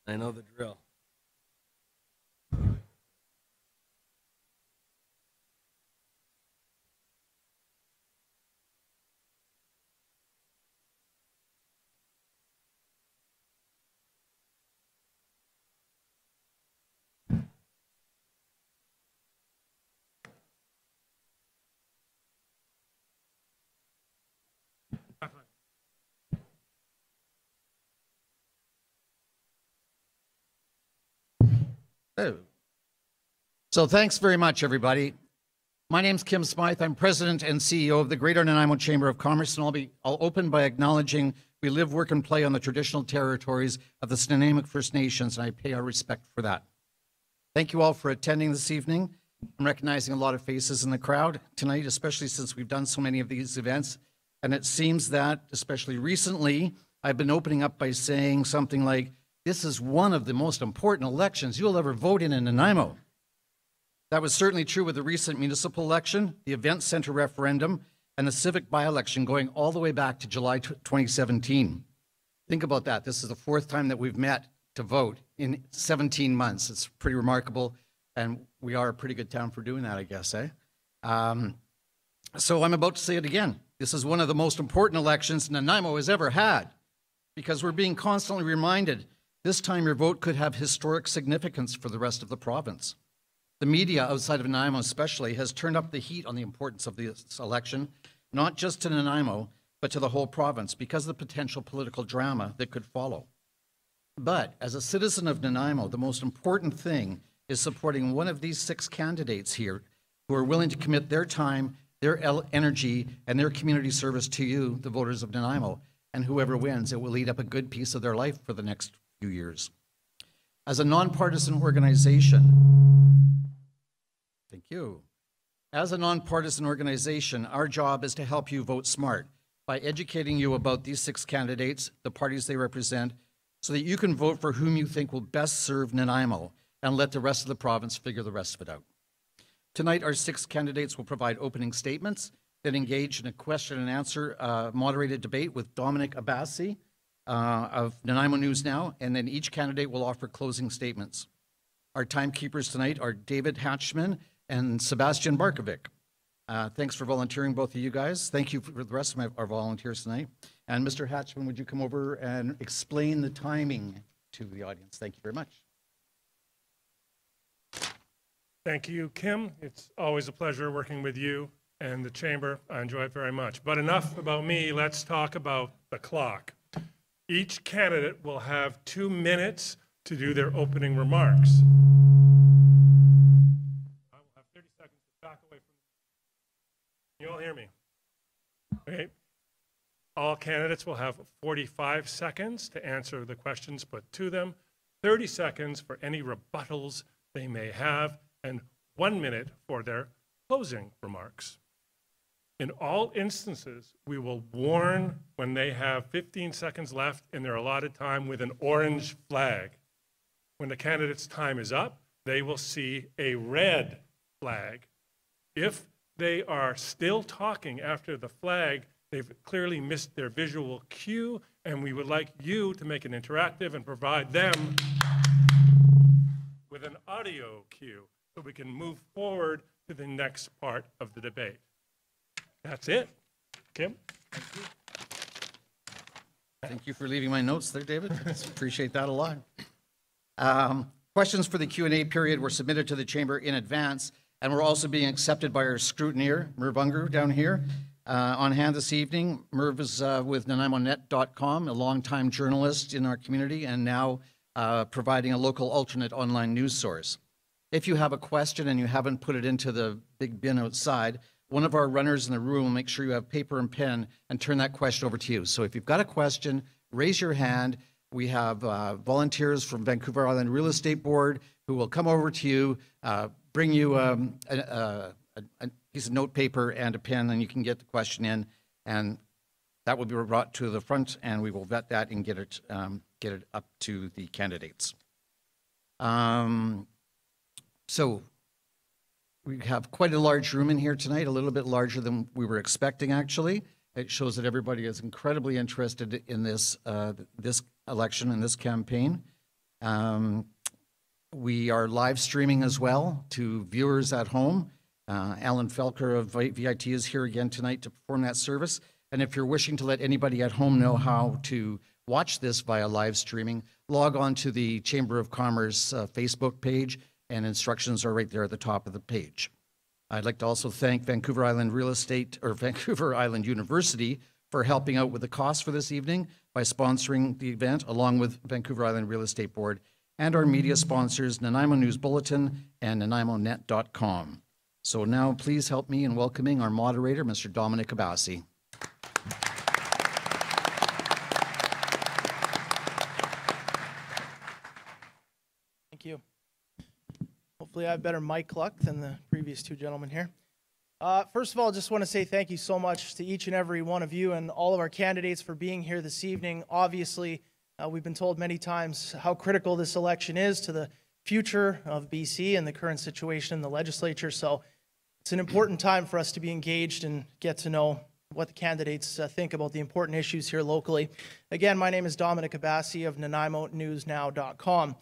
I know the drill. So thanks very much, everybody. My name's Kim Smythe. I'm President and CEO of the Greater Nanaimo Chamber of Commerce, and I'll open by acknowledging we live, work, and play on the traditional territories of the Nanaimo First Nations, and I pay our respect for that. Thank you all for attending this evening. I'm recognizing a lot of faces in the crowd tonight, especially since we've done so many of these events, and it seems that, especially recently, I've been opening up by saying something like, this is one of the most important elections you'll ever vote in Nanaimo. That was certainly true with the recent municipal election, the event center referendum, and the civic by-election going all the way back to July 2017. Think about that. This is the fourth time that we've met to vote in 17 months. It's pretty remarkable, and we are a pretty good town for doing that, I guess, eh? So I'm about to say it again. This is one of the most important elections Nanaimo has ever had, because we're being constantly reminded this time your vote could have historic significance for the rest of the province. The media outside of Nanaimo especially has turned up the heat on the importance of this election, not just to Nanaimo, but to the whole province because of the potential political drama that could follow. But as a citizen of Nanaimo, the most important thing is supporting one of these 6 candidates here who are willing to commit their time, their energy, and their community service to you, the voters of Nanaimo. And whoever wins, it will lead up a good piece of their life for the next few years. As a nonpartisan organization, thank you. As a nonpartisan organization, our job is to help you vote smart by educating you about these 6 candidates, the parties they represent, so that you can vote for whom you think will best serve Nanaimo and let the rest of the province figure the rest of it out. Tonight, our 6 candidates will provide opening statements that engage in a question and answer moderated debate with Dominic Abassi of Nanaimo News Now, and then each candidate will offer closing statements. Our timekeepers tonight are David Hatchman and Sebastian Barkovic. Thanks for volunteering, both of you guys. Thank you for the rest of our volunteers tonight. And Mr. Hatchman, would you come over and explain the timing to the audience? Thank you very much. Thank you, Kim. It's always a pleasure working with you and the Chamber. I enjoy it very much. But enough about me. Let's talk about the clock. Each candidate will have 2 minutes to do their opening remarks. I will have 30 seconds to back away from. You all hear me? Okay. All candidates will have 45 seconds to answer the questions put to them, 30 seconds for any rebuttals they may have, and 1 minute for their closing remarks. In all instances, we will warn when they have 15 seconds left in their allotted time with an orange flag. When the candidate's time is up, they will see a red flag. If they are still talking after the flag, they've clearly missed their visual cue, and we would like you to make it interactive and provide them with an audio cue so we can move forward to the next part of the debate. That's it. Kim? Thank you. Thank you for leaving my notes there, David. Appreciate that a lot. Questions for the Q&A period were submitted to the Chamber in advance and were also being accepted by our scrutineer, Merv Unger, down here. On hand this evening, Merv is with NanaimoNet.com, a longtime journalist in our community and now providing a local alternate online news source. If you have a question and you haven't put it into the big bin outside, one of our runners in the room will make sure you have paper and pen and turn that question over to you. So if you've got a question, raise your hand. We have volunteers from Vancouver Island Real Estate Board who will come over to you, bring you a piece of note paper and a pen, and you can get the question in, and that will be brought to the front, and we will vet that and get it up to the candidates. So we have quite a large room in here tonight, a little bit larger than we were expecting, actually. It shows that everybody is incredibly interested in this, this election and this campaign. We are live streaming as well to viewers at home. Allen Felker of VIT is here again tonight to perform that service. And if you're wishing to let anybody at home know how to watch this via live streaming, log on to the Chamber of Commerce Facebook page, and instructions are right there at the top of the page. I'd like to also thank Vancouver Island Vancouver Island University for helping out with the costs for this evening by sponsoring the event, along with Vancouver Island Real Estate Board, and our media sponsors, Nanaimo News Bulletin and NanaimoNet.com. So now please help me in welcoming our moderator, Mr. Dominic Abassi. Thank you. Hopefully I have better mic luck than the previous two gentlemen here. First of all, just want to say thank you so much to each and every one of you and all of our candidates for being here this evening. Obviously, we've been told many times how critical this election is to the future of BC and the current situation in the legislature. So it's an important time for us to be engaged and get to know what the candidates think about the important issues here locally. Again, my name is Dominic Abassi of NanaimonewsNow.com.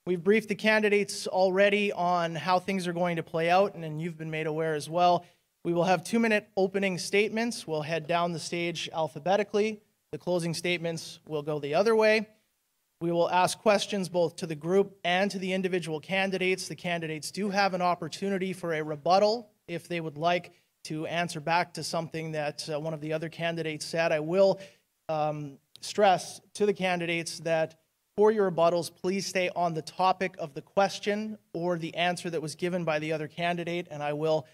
We've briefed the candidates already on how things are going to play out, and you've been made aware as well. We will have 2-minute opening statements. We'll head down the stage alphabetically. The closing statements will go the other way. We will ask questions both to the group and to the individual candidates. The candidates do have an opportunity for a rebuttal if they would like to answer back to something that one of the other candidates said. I will stress to the candidates that for your rebuttals, please stay on the topic of the question or the answer that was given by the other candidate, and I will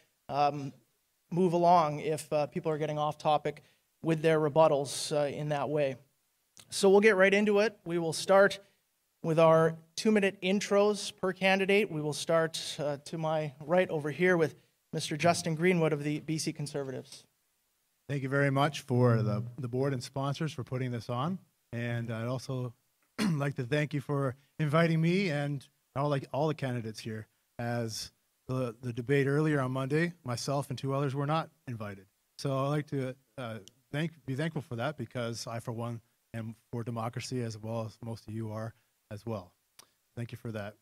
move along if people are getting off topic with their rebuttals in that way. So we'll get right into it. We will start with our 2-minute intros per candidate. We will start to my right over here with Mr. Justin Greenwood of the BC Conservatives. Thank you very much for the board and sponsors for putting this on. And I'd also like to thank you for inviting me and all the candidates here. As the debate earlier on Monday, myself and 2 others were not invited. So I'd like to be thankful for that, because I, for one, am for democracy, as well as most of you are as well. Thank you for that.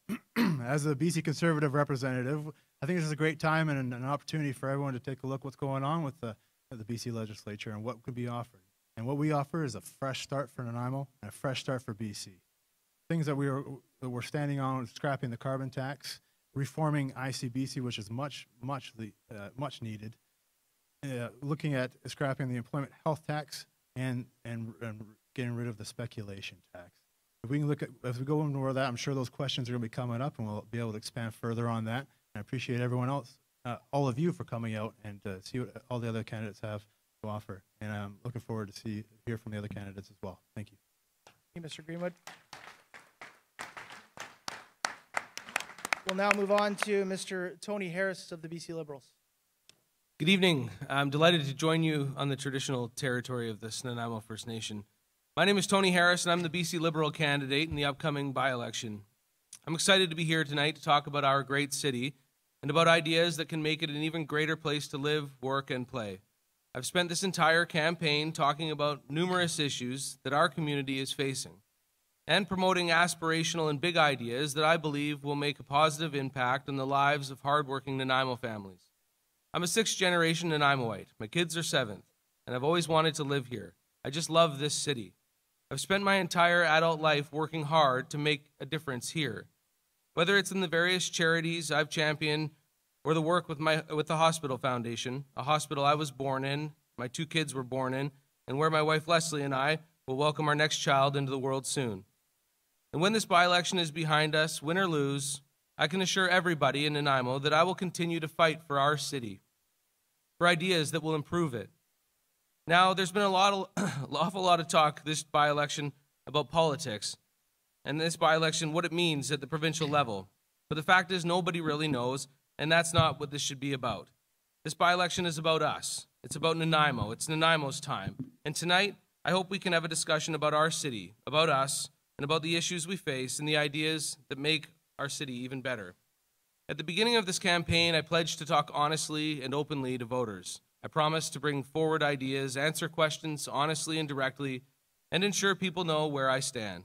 As a BC Conservative representative, I think this is a great time and an opportunity for everyone to take a look at what's going on with the BC legislature and what could be offered. And what we offer is a fresh start for Nanaimo and a fresh start for BC. Things that we're standing on: scrapping the carbon tax, reforming ICBC, which is much needed, looking at scrapping the employment health tax, and getting rid of the speculation tax. If we can look at, as we go into more of that, I'm sure those questions are going to be coming up, and we'll be able to expand further on that. And I appreciate everyone else, all of you, for coming out and see what all the other candidates have to offer. And I'm looking forward to hear from the other candidates as well. Thank you. Thank you, Mr. Greenwood. We'll now move on to Mr. Tony Harris of the BC Liberals. Good evening. I'm delighted to join you on the traditional territory of the Nanaimo First Nation. My name is Tony Harris, and I'm the BC Liberal candidate in the upcoming by-election. I'm excited to be here tonight to talk about our great city and about ideas that can make it an even greater place to live, work, and play. I've spent this entire campaign talking about numerous issues that our community is facing and promoting aspirational and big ideas that I believe will make a positive impact on the lives of hardworking Nanaimo families. I'm a 6th-generation Nanaimoite. My kids are 7th, and I've always wanted to live here. I just love this city. I've spent my entire adult life working hard to make a difference here. Whether it's in the various charities I've championed or the work with the Hospital Foundation, a hospital I was born in, my 2 kids were born in, and where my wife Leslie and I will welcome our next child into the world soon. And when this by-election is behind us, win or lose, I can assure everybody in Nanaimo that I will continue to fight for our city, for ideas that will improve it. Now, there's been an awful lot of talk this by-election about politics, and this by-election, what it means at the provincial level. But the fact is, nobody really knows, and that's not what this should be about. This by-election is about us. It's about Nanaimo. It's Nanaimo's time. And tonight, I hope we can have a discussion about our city, about us, and about the issues we face and the ideas that make our city even better. At the beginning of this campaign, I pledged to talk honestly and openly to voters. I promised to bring forward ideas, answer questions honestly and directly, and ensure people know where I stand.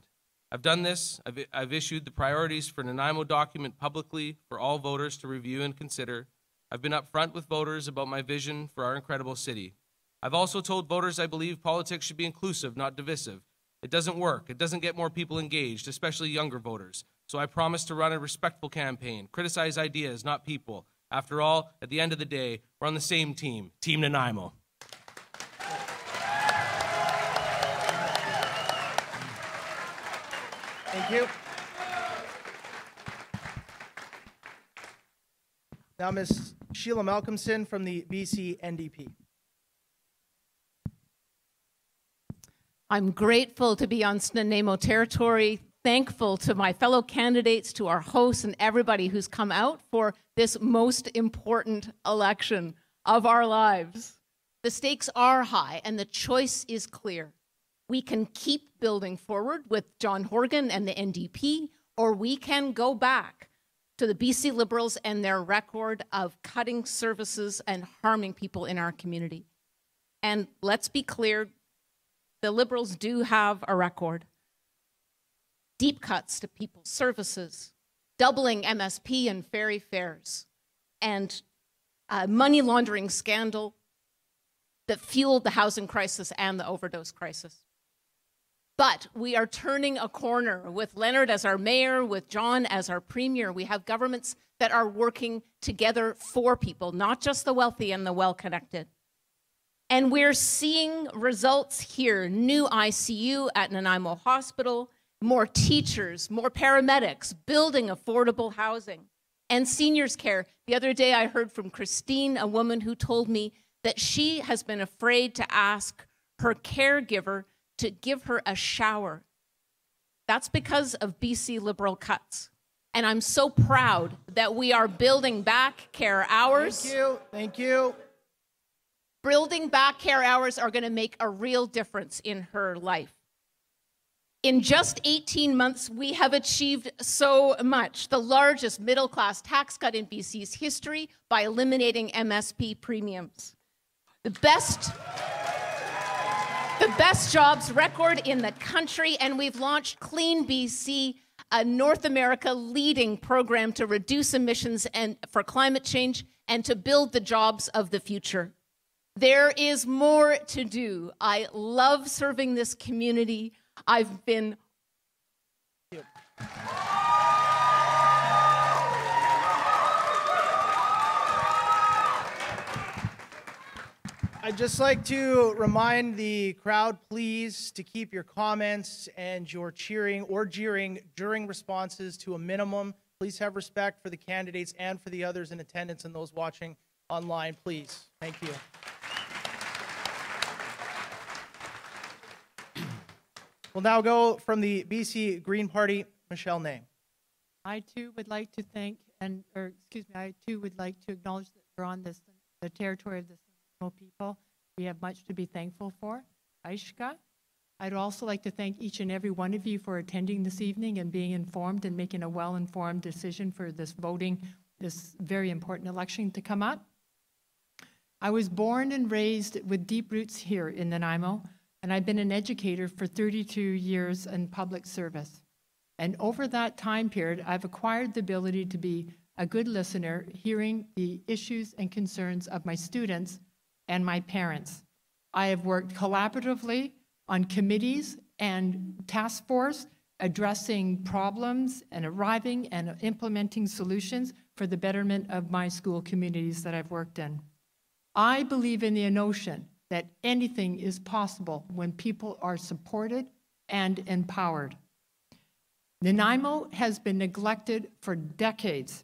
I've done this. I've issued the priorities for Nanaimo document publicly for all voters to review and consider. I've been upfront with voters about my vision for our incredible city. I've also told voters I believe politics should be inclusive, not divisive. It doesn't work. It doesn't get more people engaged, especially younger voters. So I promise to run a respectful campaign, criticize ideas, not people. After all, at the end of the day, we're on the same team, Team Nanaimo. Thank you. Now, Ms. Sheila Malcolmson from the BC NDP. I'm grateful to be on Nanaimo territory, thankful to my fellow candidates, to our hosts, and everybody who's come out for this most important election of our lives. The stakes are high, and the choice is clear. We can keep building forward with John Horgan and the NDP, or we can go back to the BC Liberals and their record of cutting services and harming people in our community. And let's be clear, the Liberals do have a record. Deep cuts to people's services, doubling MSP and ferry fares, and a money laundering scandal that fueled the housing crisis and the overdose crisis. But we are turning a corner with Leonard as our mayor, with John as our premier. We have governments that are working together for people, not just the wealthy and the well-connected. And we're seeing results here. New ICU at Nanaimo Hospital, more teachers, more paramedics, building affordable housing, and seniors care. The other day I heard from Christine, a woman who told me that she has been afraid to ask her caregiver to give her a shower. That's because of BC Liberal cuts. And I'm so proud that we are building back care hours. Thank you. Thank you. Building back care hours are going to make a real difference in her life. In just 18 months, we have achieved so much. The largest middle-class tax cut in BC's history by eliminating MSP premiums. The best jobs record in the country, and we've launched Clean BC, a North America leading program to reduce emissions and for climate change and to build the jobs of the future. There is more to do. I love serving this community. I've been... I'd just like to remind the crowd, please, to keep your comments and your cheering or jeering during responses to a minimum. Please have respect for the candidates and for the others in attendance and those watching online, please. Thank you. We'll now go from the BC Green Party, Michele Ney. I too would like to thank, I too would like to acknowledge that we're on the territory of the Nanaimo people. We have much to be thankful for. Aishka. I'd also like to thank each and every one of you for attending this evening and being informed and making a well-informed decision for this voting, this very important election to come up. I was born and raised with deep roots here in Nanaimo, and I've been an educator for 32 years in public service. And over that time period, I've acquired the ability to be a good listener, hearing the issues and concerns of my students and my parents. I have worked collaboratively on committees and task force addressing problems and arriving and implementing solutions for the betterment of my school communities that I've worked in. I believe in the notion that anything is possible when people are supported and empowered. Nanaimo has been neglected for decades.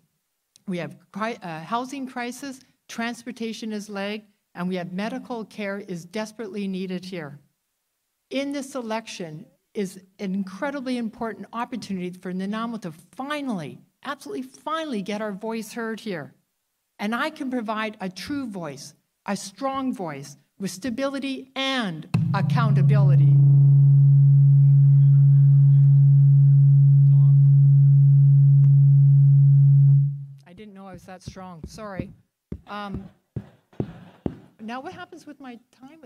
We have a housing crisis, transportation is lagged, and we have medical care is desperately needed here. In this election is an incredibly important opportunity for Nanaimo to finally, absolutely finally get our voice heard here. And I can provide a true voice, a strong voice, with stability and accountability. I didn't know I was that strong, sorry. Now what happens with my time?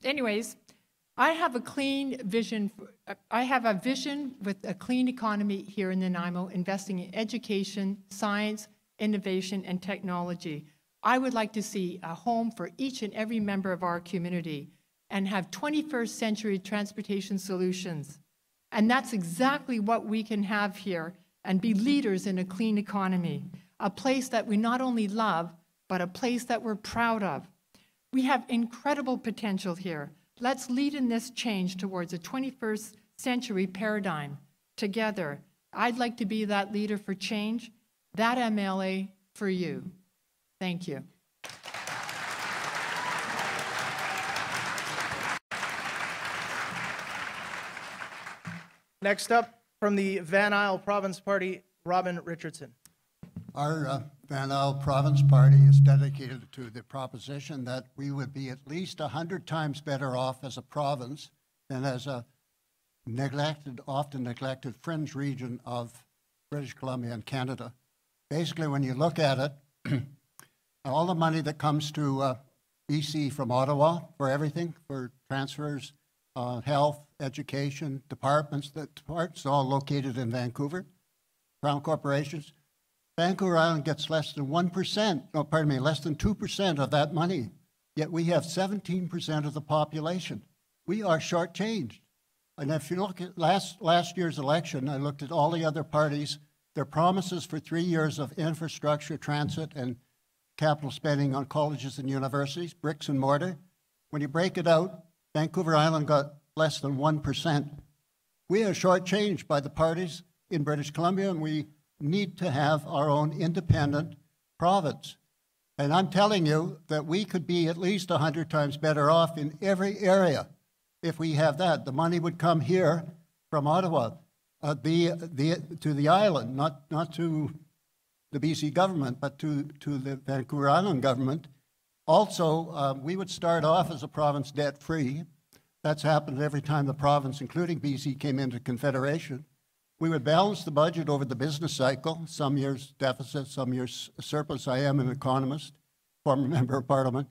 Anyways, I have a clean vision. I have a vision with a clean economy here in Nanaimo, investing in education, science, innovation, and technology. I would like to see a home for each and every member of our community and have 21st century transportation solutions. And that's exactly what we can have here and be leaders in a clean economy, a place that we not only love, but a place that we're proud of. We have incredible potential here. Let's lead in this change towards a 21st century paradigm together. I'd like to be that leader for change, that MLA for you. Thank you. Next up, from the VanIsle Province Party, Robin Richardson. Our VanIsle Province Party is dedicated to the proposition that we would be at least 100 times better off as a province than as a neglected, often neglected fringe region of British Columbia and Canada. Basically, when you look at it, all the money that comes to BC from Ottawa for everything, for transfers, health, education, departments, the departments are all located in Vancouver, Crown corporations. Vancouver Island gets less than 1%, no, pardon me, less than 2% of that money, yet we have 17% of the population. We are shortchanged. And if you look at last year's election, I looked at all the other parties, their promises for 3 years of infrastructure, transit, and capital spending on colleges and universities, bricks and mortar. When you break it out, Vancouver Island got less than 1%. We are shortchanged by the parties in British Columbia, and we need to have our own independent province. And I'm telling you that we could be at least 100 times better off in every area if we have that. The money would come here from Ottawa, to the island, not to the BC government, but to the Vancouver Island government. Also, we would start off as a province debt-free. That's happened every time the province, including BC, came into confederation. We would balance the budget over the business cycle, some years deficit, some years surplus. I am an economist, former member of parliament.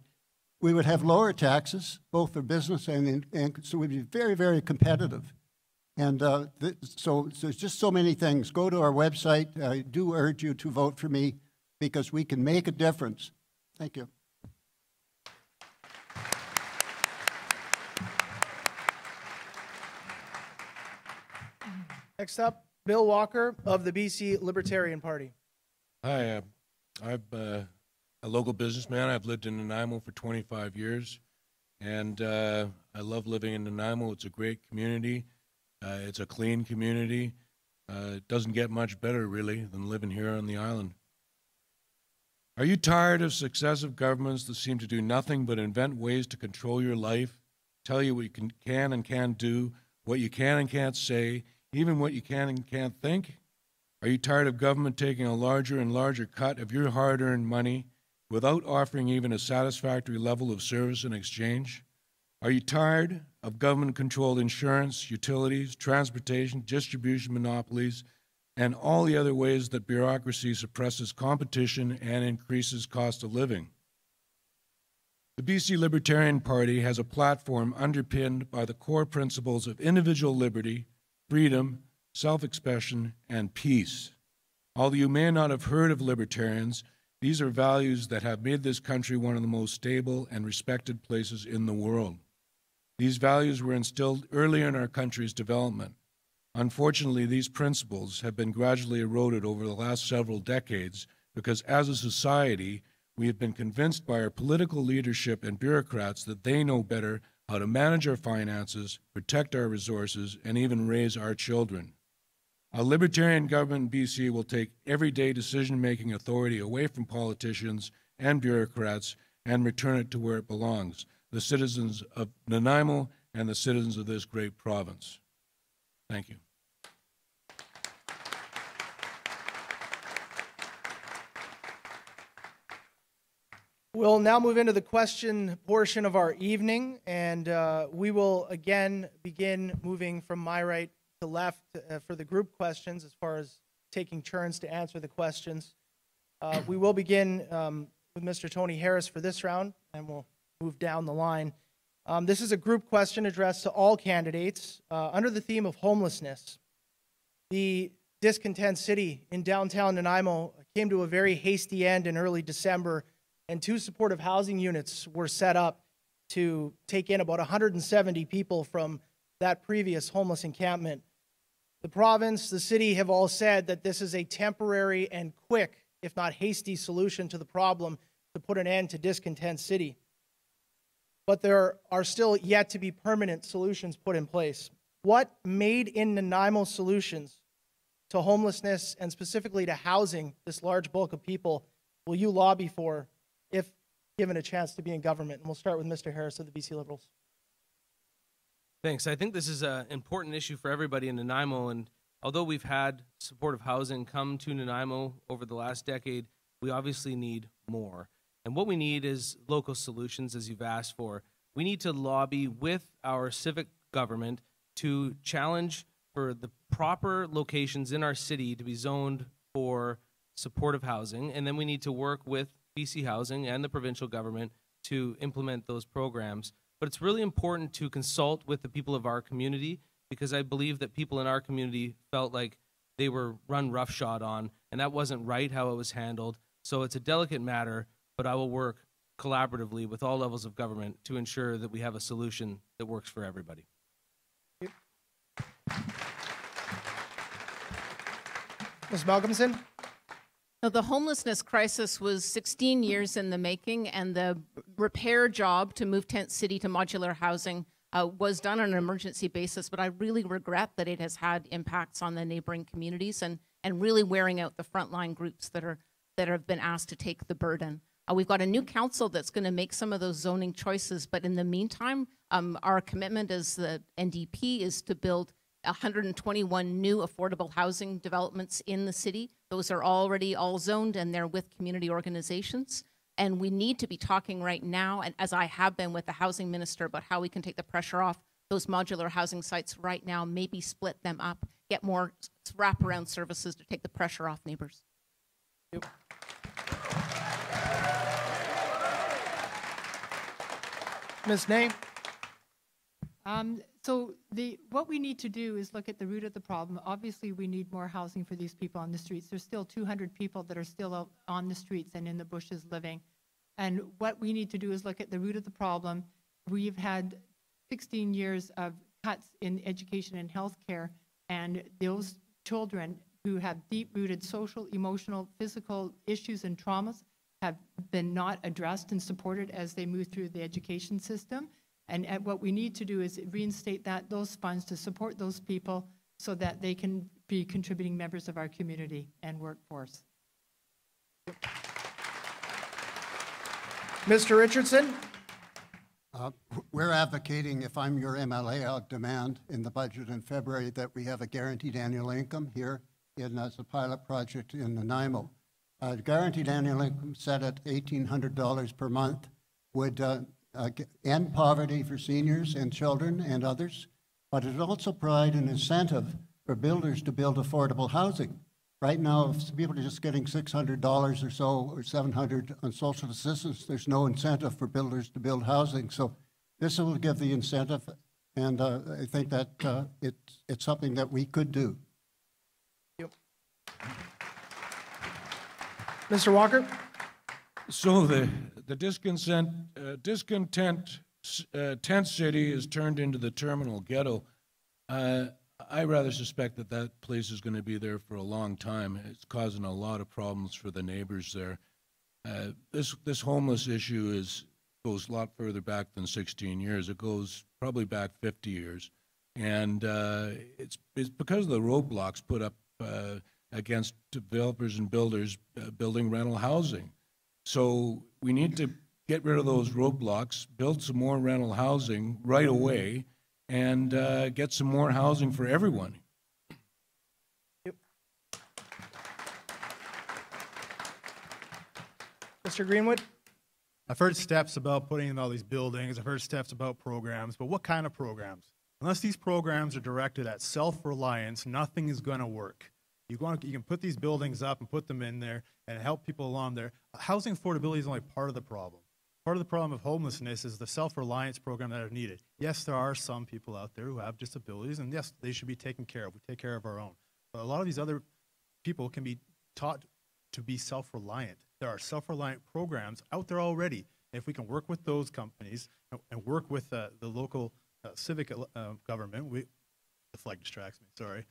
We would have lower taxes, both for business and so we'd be very, very competitive. And so there's just so many things. Go to our website. I do urge you to vote for me because we can make a difference. Thank you. Next up, Bill Walker of the BC Libertarian Party. Hi, I'm a local businessman. I've lived in Nanaimo for 25 years, and I love living in Nanaimo. It's a great community. It's a clean community. It doesn't get much better, really, than living here on the island. Are you tired of successive governments that seem to do nothing but invent ways to control your life, tell you what you can and can't do, what you can and can't say, even what you can and can't think? Are you tired of government taking a larger and larger cut of your hard-earned money without offering even a satisfactory level of service in exchange? Are you tired of government-controlled insurance, utilities, transportation, distribution monopolies, and all the other ways that bureaucracy suppresses competition and increases cost of living? The BC Libertarian Party has a platform underpinned by the core principles of individual liberty, freedom, self-expression, and peace. Although you may not have heard of libertarians, these are values that have made this country one of the most stable and respected places in the world. These values were instilled early in our country's development. Unfortunately, these principles have been gradually eroded over the last several decades because as a society, we have been convinced by our political leadership and bureaucrats that they know better how to manage our finances, protect our resources, and even raise our children. A libertarian government in BC will take everyday decision-making authority away from politicians and bureaucrats and return it to where it belongs, the citizens of Nanaimo and the citizens of this great province. Thank you. We'll now move into the question portion of our evening, and we will again begin moving from my right to left for the group questions as far as taking turns to answer the questions. We will begin with Mr. Tony Harris for this round, and we'll move down the line. This is a group question addressed to all candidates under the theme of homelessness. The discontent city in downtown Nanaimo came to a very hasty end in early December, and 2 supportive housing units were set up to take in about 170 people from that previous homeless encampment. The province, the city have all said that this is a temporary and quick, if not hasty, solution to the problem to put an end to discontent city. But there are still yet to be permanent solutions put in place. What made in Nanaimo solutions to homelessness and specifically to housing this large bulk of people will you lobby for if given a chance to be in government? And we'll start with Mr. Harris of the BC Liberals. Thanks. I think this is an important issue for everybody in Nanaimo, and although we've had supportive housing come to Nanaimo over the last decade, we obviously need more. And what we need is local solutions, as you've asked for. We need to lobby with our civic government to challenge for the proper locations in our city to be zoned for supportive housing, and then we need to work with BC Housing and the provincial government to implement those programs. But it's really important to consult with the people of our community, because I believe that people in our community felt like they were run roughshod on, and that wasn't right how it was handled. So it's a delicate matter, but I will work collaboratively with all levels of government to ensure that we have a solution that works for everybody. Ms. Malcolmson? Now, the homelessness crisis was 16 years in the making, and the repair job to move Tent City to modular housing was done on an emergency basis, but I really regret that it has had impacts on the neighboring communities and really wearing out the frontline groups that have been asked to take the burden. We've got a new council that's going to make some of those zoning choices, but in the meantime, our commitment as the NDP is to build 121 new affordable housing developments in the city. Those are already all zoned, and they're with community organizations. And we need to be talking right now, and as I have been with the housing minister, about how we can take the pressure off those modular housing sites right now, maybe split them up, get more wraparound services to take the pressure off neighbors. Ms. Ney? So what we need to do is look at the root of the problem. Obviously, we need more housing for these people on the streets. There's still 200 people that are still out on the streets and in the bushes living. And what we need to do is look at the root of the problem. We've had 16 years of cuts in education and healthcare, and those children who have deep-rooted social, emotional, physical issues and traumas have been not addressed and supported as they move through the education system. And what we need to do is reinstate those funds to support those people so that they can be contributing members of our community and workforce. Mr. Richardson? We're advocating, if I'm your MLA, I'll demand in the budget in February that we have a guaranteed annual income here as a pilot project in Nanaimo. Guaranteed annual income set at $1,800 per month would end poverty for seniors and children and others, but it also provide an incentive for builders to build affordable housing. Right now, if people are just getting $600 or so, or $700 on social assistance, there's no incentive for builders to build housing. So this will give the incentive, and I think that it's something that we could do. Yep. Mr. Walker? So the discontent tent city is turned into the terminal ghetto. I rather suspect that place is going to be there for a long time. It's causing a lot of problems for the neighbors there. This homeless issue goes a lot further back than 16 years. It goes probably back 50 years. And it's because of the roadblocks put up against developers and builders building rental housing. So we need to get rid of those roadblocks, build some more rental housing right away, and get some more housing for everyone. Yep. Mr. Greenwood? I've heard steps about putting in all these buildings. I've heard steps about programs, but what kind of programs? Unless these programs are directed at self-reliance, nothing is going to work. You can put these buildings up and put them in there and help people along there. Housing affordability is only part of the problem. part of the problem of homelessness is the self-reliance program that are needed. Yes, there are some people out there who have disabilities, and yes, they should be taken care of. We take care of our own. But a lot of these other people can be taught to be self-reliant. There are self-reliant programs out there already. And if we can work with those companies and work with the local civic government, the flag distracts me, sorry,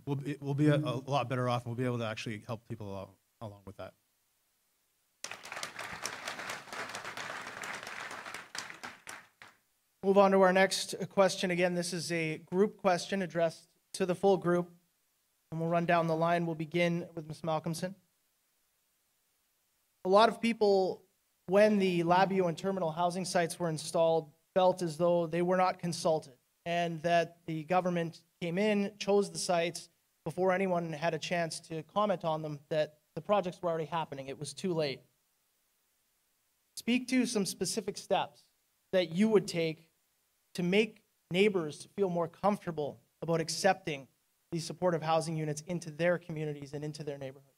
we'll be a lot better off, and we'll be able to actually help people along with that. Move on to our next question. Again, this is a group question addressed to the full group. And we'll run down the line. We'll begin with Ms. Malcolmson. A lot of people, when the Labio and terminal housing sites were installed, felt as though they were not consulted and that the government came in, chose the sites before anyone had a chance to comment on them, that the projects were already happening. It was too late. Speak to some specific steps that you would take to make neighbors feel more comfortable about accepting these supportive housing units into their communities and into their neighborhoods.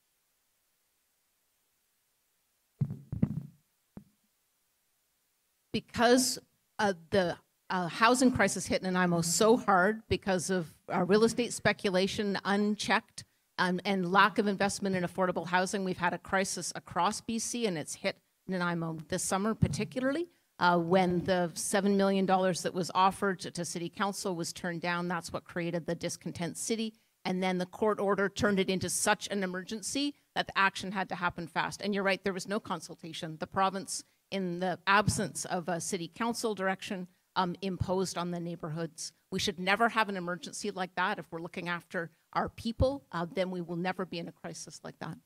Because the housing crisis hit Nanaimo so hard because of real estate speculation unchecked and lack of investment in affordable housing, we've had a crisis across BC, and it's hit Nanaimo this summer particularly. When the $7 million that was offered to City Council was turned down, that's what created the discontent city. And then the court order turned it into such an emergency that the action had to happen fast. And you're right, there was no consultation. The province, in the absence of a City Council direction, imposed on the neighborhoods. We should never have an emergency like that. If we're looking after our people, then we will never be in a crisis like that.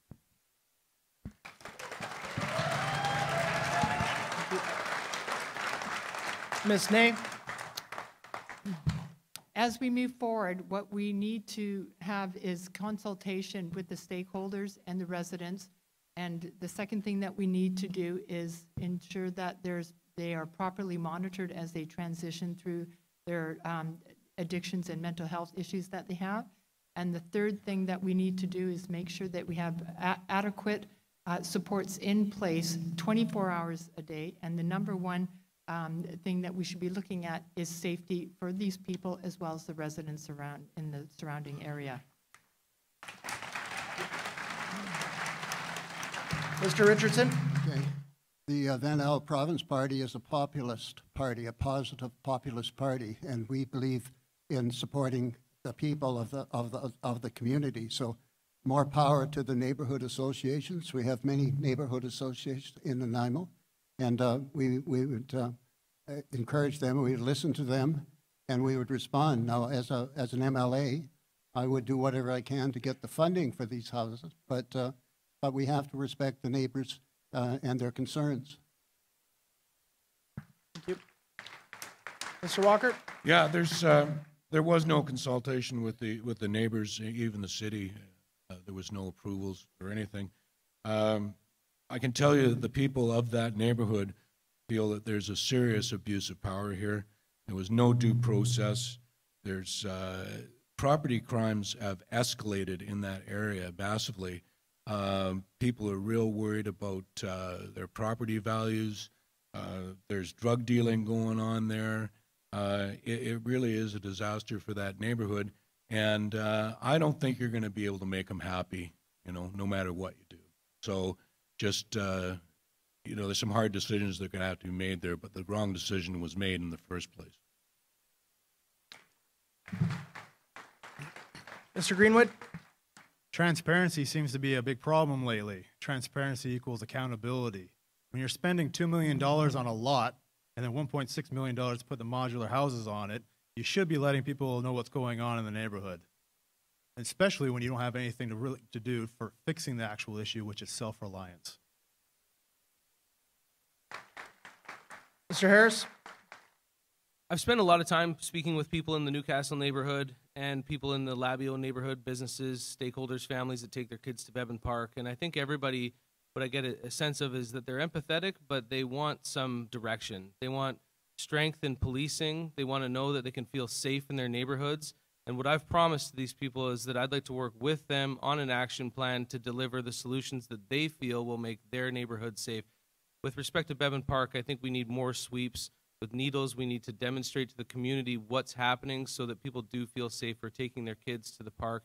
Ms. Ney. As we move forward, what we need to have is consultation with the stakeholders and the residents. And the second thing that we need to do is ensure that they are properly monitored as they transition through their addictions and mental health issues that they have. And the third thing that we need to do is make sure that we have adequate supports in place 24 hours a day. And the number one thing that we should be looking at is safety for these people as well as the residents in the surrounding area. Mr. Richardson. Okay. The VanIsle Province Party is a populist party, a positive populist party, and we believe in supporting the people of the community. So more power to the neighborhood associations. We have many neighborhood associations in Nanaimo, and we would encourage them, we would listen to them, and we would respond. Now, as an MLA, I would do whatever I can to get the funding for these houses, but we have to respect the neighbors and their concerns. Thank you. Mr. Walker? Yeah, there was no consultation with the neighbors, even the city. There was no approvals or anything. I can tell you that the people of that neighborhood feel that there's a serious abuse of power here. There was no due process. There's property crimes have escalated in that area massively. People are real worried about their property values. There's drug dealing going on there. It really is a disaster for that neighborhood. And I don't think you're going to be able to make them happy, no matter what you do. So just, there's some hard decisions that are going to have to be made there, but the wrong decision was made in the first place. Mr. Greenwood? Transparency seems to be a big problem lately. Transparency equals accountability. When you're spending $2 million on a lot and then $1.6 million to put the modular houses on it, you should be letting people know what's going on in the neighborhood, especially when you don't have anything to do for fixing the actual issue, which is self-reliance. Mr. Harris? I've spent a lot of time speaking with people in the Newcastle neighborhood and people in the Labio neighborhood, businesses, stakeholders, families that take their kids to Bevan Park. And I think everybody, what I get a sense of is that they're empathetic, but they want some direction. They want strength in policing. They want to know that they can feel safe in their neighborhoods. And what I've promised to these people is that I'd like to work with them on an action plan to deliver the solutions that they feel will make their neighborhood safe. With respect to Bevan Park, I think we need more sweeps. With needles, we need to demonstrate to the community what's happening so that people do feel safer taking their kids to the park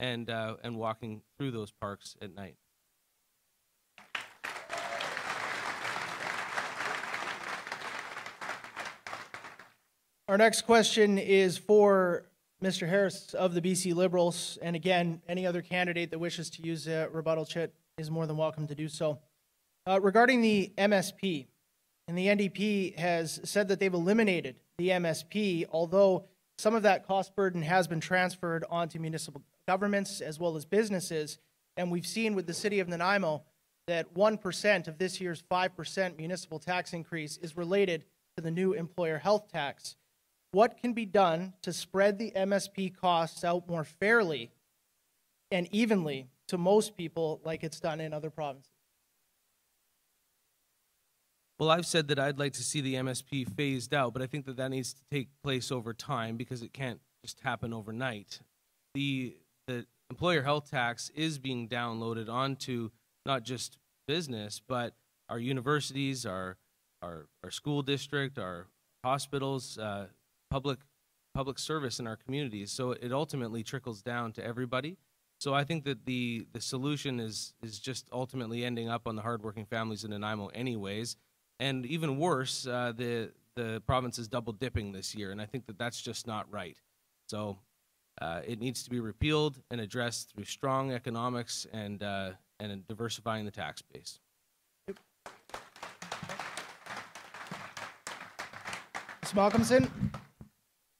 and walking through those parks at night. Our next question is for Mr. Harris of the BC Liberals. And again, any other candidate that wishes to use a rebuttal chit is more than welcome to do so. Regarding the MSP, and the NDP has said that they've eliminated the MSP, although some of that cost burden has been transferred onto municipal governments as well as businesses. And we've seen with the city of Nanaimo that 1% of this year's 5% municipal tax increase is related to the new employer health tax. What can be done to spread the MSP costs out more fairly and evenly to most people like it's done in other provinces? Well, I've said that I'd like to see the MSP phased out, but I think that that needs to take place over time because it can't just happen overnight. The employer health tax is being downloaded onto not just business, but our universities, our school district, our hospitals, public service in our communities. So it ultimately trickles down to everybody. So I think that the solution is just ultimately ending up on the hardworking families in Nanaimo anyways. And even worse, the province is double dipping this year, and I think that that's just not right. So it needs to be repealed and addressed through strong economics and diversifying the tax base. Ms. Malcolmson,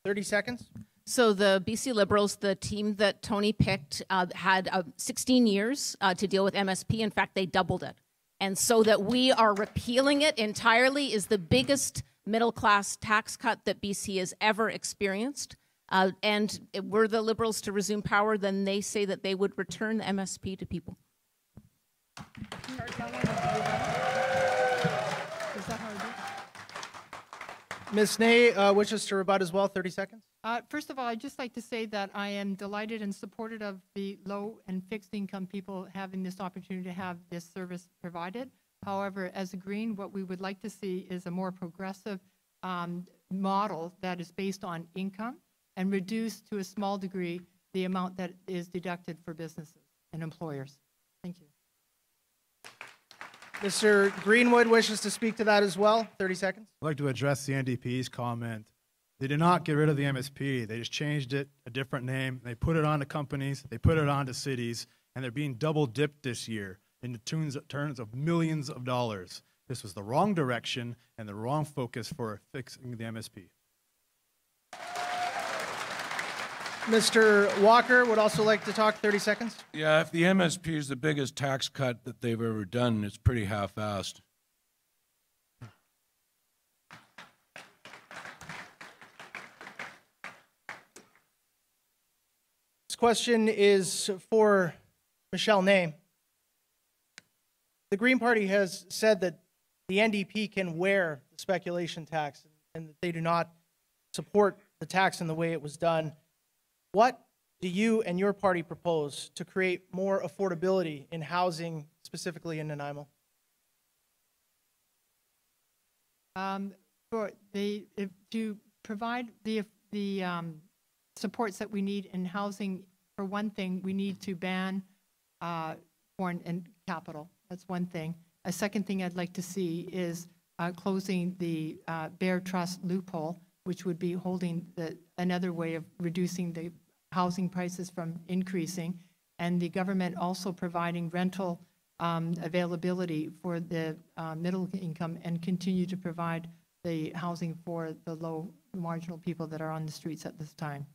30 seconds. So the BC Liberals, the team that Tony picked, had 16 years to deal with MSP. In fact, they doubled it. And so that we are repealing it entirely is the biggest middle-class tax cut that BC has ever experienced. And were the Liberals to resume power, then they say that they would return the MSP to people. Ms. Ney wishes to rebut as well, 30 seconds. First of all, I'd just like to say that I am delighted and supportive of the low and fixed income people having this opportunity to have this service provided. However, as a Green, what we would like to see is a more progressive model that is based on income and reduce to a small degree the amount that is deducted for businesses and employers. Thank you. Mr. Greenwood wishes to speak to that as well, 30 seconds. I'd like to address the NDP's comment. They did not get rid of the MSP. They just changed it, a different name. They put it on to companies. They put it on to cities. And they're being double dipped this year in the terms of millions of dollars. This was the wrong direction and the wrong focus for fixing the MSP. Mr. Walker would also like to talk, 30 seconds. Yeah, if the MSP is the biggest tax cut that they've ever done, it's pretty half-assed. This question is for Michele Ney. The Green Party has said that the NDP can wear the speculation tax and that they do not support the tax in the way it was done. What do you and your party propose to create more affordability in housing, specifically in Nanaimo? To provide the supports that we need in housing, for one thing, we need to ban foreign and capital. That's one thing. A second thing I'd like to see is closing the Bear Trust loophole, which would be holding another way of reducing the housing prices from increasing, and the government also providing rental availability for the middle income and continue to provide the housing for the low marginal people that are on the streets at this time.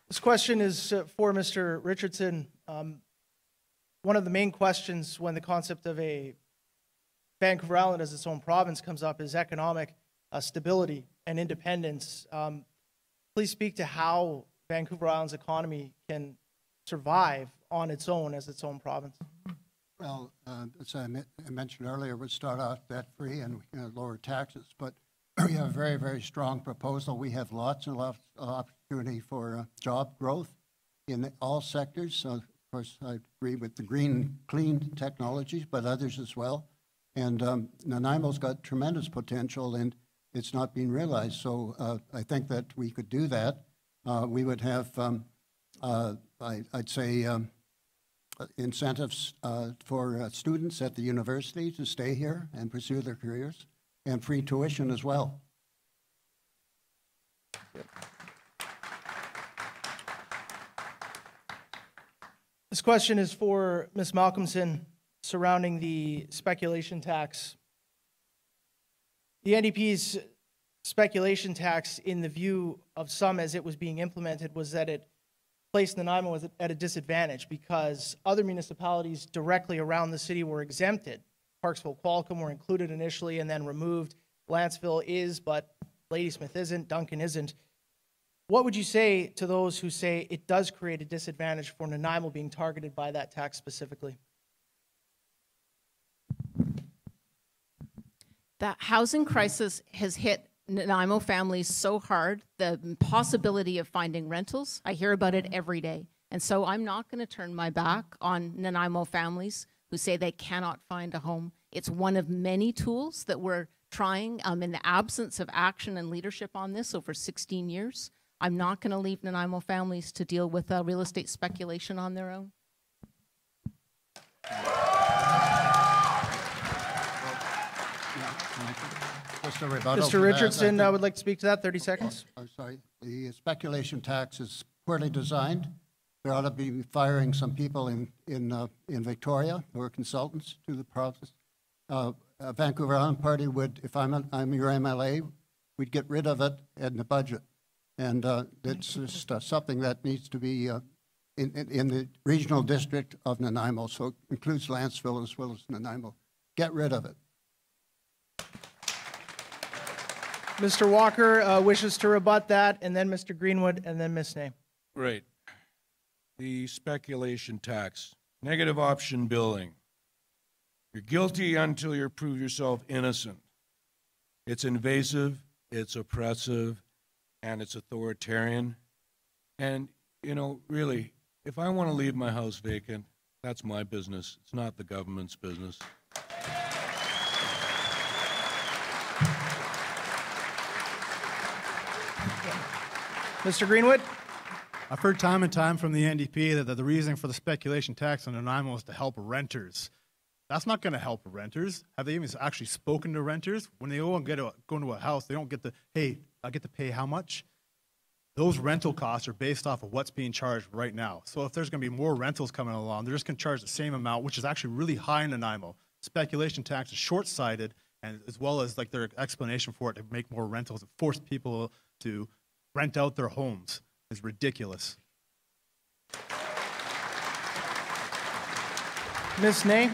This question is for Mr. Richardson. One of the main questions when the concept of a Vancouver Island as its own province comes up is economic stability and independence. Please speak to how Vancouver Island's economy can survive on its own as its own province. Well, as I mentioned earlier, we'd start out debt-free and lower taxes, but we have a very, very strong proposal. We have lots and lots of opportunity for job growth in all sectors. So, of course, I agree with the green, clean technologies, but others as well. And Nanaimo's got tremendous potential, and it's not being realized. So I think that we could do that. We would have, I'd say, incentives for students at the university to stay here and pursue their careers, and free tuition as well. This question is for Ms. Malcolmson surrounding the speculation tax. The NDP's speculation tax, in the view of some as it was being implemented, was that it placed Nanaimo at a disadvantage because other municipalities directly around the city were exempted. Parksville, Qualicum were included initially and then removed. Lantzville is, but Ladysmith isn't, Duncan isn't. What would you say to those who say it does create a disadvantage for Nanaimo being targeted by that tax specifically? The housing crisis has hit Nanaimo families so hard, the possibility of finding rentals, I hear about it every day. And so I'm not going to turn my back on Nanaimo families who say they cannot find a home. It's one of many tools that we're trying in the absence of action and leadership on this over 16 years. I'm not going to leave Nanaimo families to deal with real estate speculation on their own. Mr. Richardson would like to speak to that. 30 seconds. I'm sorry. The speculation tax is poorly designed. There ought to be firing some people in Victoria who are consultants to the province. Vancouver Island Party would, if I'm your MLA, we'd get rid of it in the budget. And it's just something that needs to be in the regional district of Nanaimo, so it includes Lantzville as well as Nanaimo. Get rid of it. Mr. Walker wishes to rebut that, and then Mr. Greenwood, and then Ms. Ney. Right. The speculation tax, negative option billing. You're guilty until you prove yourself innocent. It's invasive, it's oppressive, and it's authoritarian. And, you know, really, if I want to leave my house vacant, that's my business. It's not the government's business. Mr. Greenwood? I've heard time and time from the NDP that the reason for the speculation tax on Nanaimo is to help renters. That's not going to help renters. Have they even actually spoken to renters? When they go and go into a house, they don't get the, hey, I get to pay how much? Those rental costs are based off of what's being charged right now. So if there's going to be more rentals coming along, they're just going to charge the same amount, which is actually really high in Nanaimo. Speculation tax is short-sighted, and as well as like their explanation for it to make more rentals and force people to rent out their homes is ridiculous. Ms. Ney?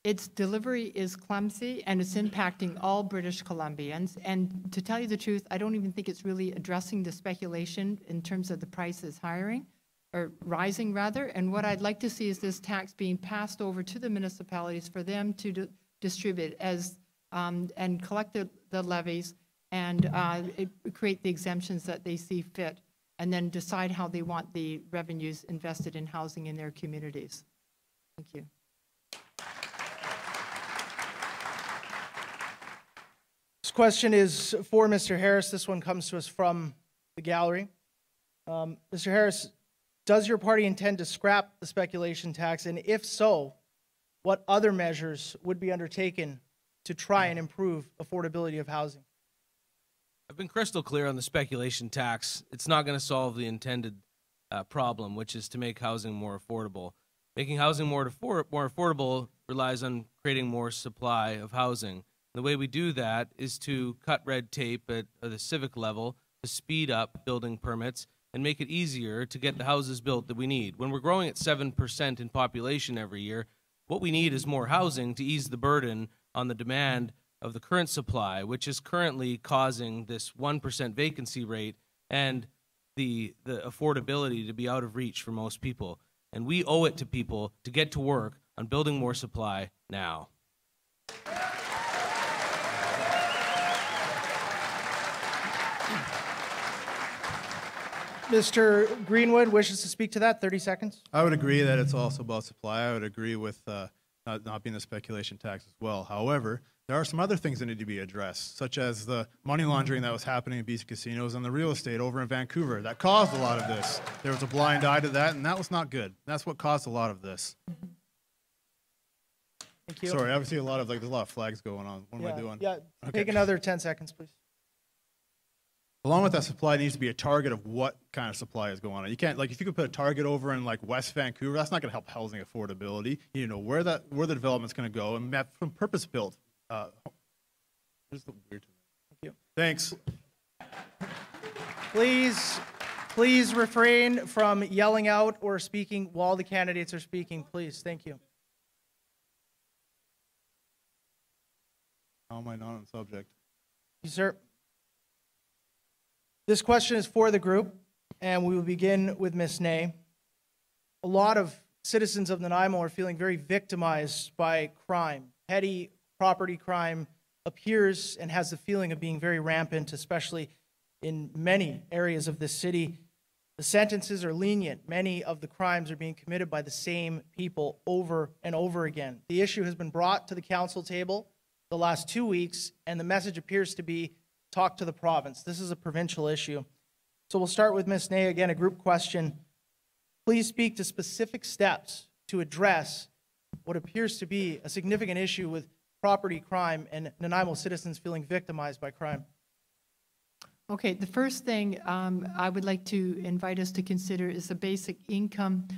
Its delivery is clumsy, and it's impacting all British Columbians. And to tell you the truth, I don't even think it's really addressing the speculation in terms of the prices rising rather. And what I'd like to see is this tax being passed over to the municipalities for them to distribute and collect the levies and create the exemptions that they see fit, and then decide how they want the revenues invested in housing in their communities. Thank you. This question is for Mr. Harris. This one comes to us from the gallery. Mr. Harris, does your party intend to scrap the speculation tax? And if so, what other measures would be undertaken to try and improve affordability of housing? I've been crystal clear on the speculation tax. It's not going to solve the intended problem, which is to make housing more affordable. Making housing more affordable relies on creating more supply of housing. The way we do that is to cut red tape at the civic level, to speed up building permits, and make it easier to get the houses built that we need. When we're growing at 7% in population every year, what we need is more housing to ease the burden on the demand of the current supply, which is currently causing this 1% vacancy rate and the affordability to be out of reach for most people. And we owe it to people to get to work on building more supply now. Mr. Greenwood wishes to speak to that. 30 seconds. I would agree that it's also about supply. I would agree with not being the speculation tax as well. However, there are some other things that need to be addressed, such as the money laundering that was happening in BC casinos and the real estate over in Vancouver. That caused a lot of this. There was a blind eye to that, and that was not good. That's what caused a lot of this. Thank you. Sorry, obviously there's a lot of flags going on. What am I doing? Yeah, Okay. take another 10 seconds, please. Along with that supply needs to be a target of what kind of supply is going on. You can't, like, if you could put a target over in like West Vancouver, that's not going to help housing affordability. You know where the development's going to go, and that's from purpose built. Here's the weird thing. Thank you. Thanks. Please refrain from yelling out or speaking while the candidates are speaking, please. Thank you. How am I not on subject? Yes, sir. This question is for the group, and we will begin with Ms. Ney. A lot of citizens of Nanaimo are feeling very victimized by crime. Petty property crime appears and has the feeling of being very rampant, especially in many areas of this city. The sentences are lenient. Many of the crimes are being committed by the same people over and over again. The issue has been brought to the council table the last 2 weeks, and the message appears to be talk to the province. This is a provincial issue. So we'll start with Ms. Ney, again, a group question. Please speak to specific steps to address what appears to be a significant issue with property crime and Nanaimo citizens feeling victimized by crime. Okay, the first thing I would like to invite us to consider is a basic income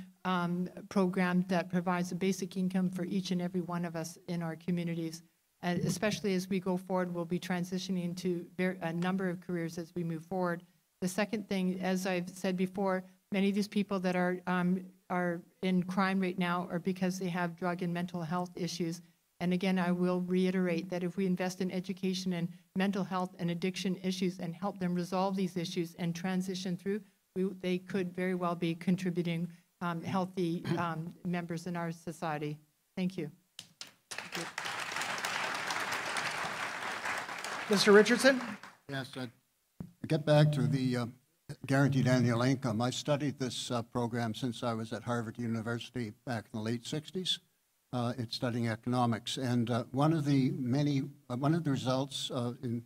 program that provides a basic income for each and every one of us in our communities. And especially as we go forward, we'll be transitioning into a number of careers as we move forward. The second thing, as I've said before, many of these people that are in crime right now are because they have drug and mental health issues. And again, I will reiterate that if we invest in education and mental health and addiction issues and help them resolve these issues and transition through, they could very well be contributing healthy members in our society. Thank you. Thank you. Mr. Richardson? Yes, to get back to the guaranteed annual income, I studied this program since I was at Harvard University back in the late 60s. It's studying economics, and one of the results in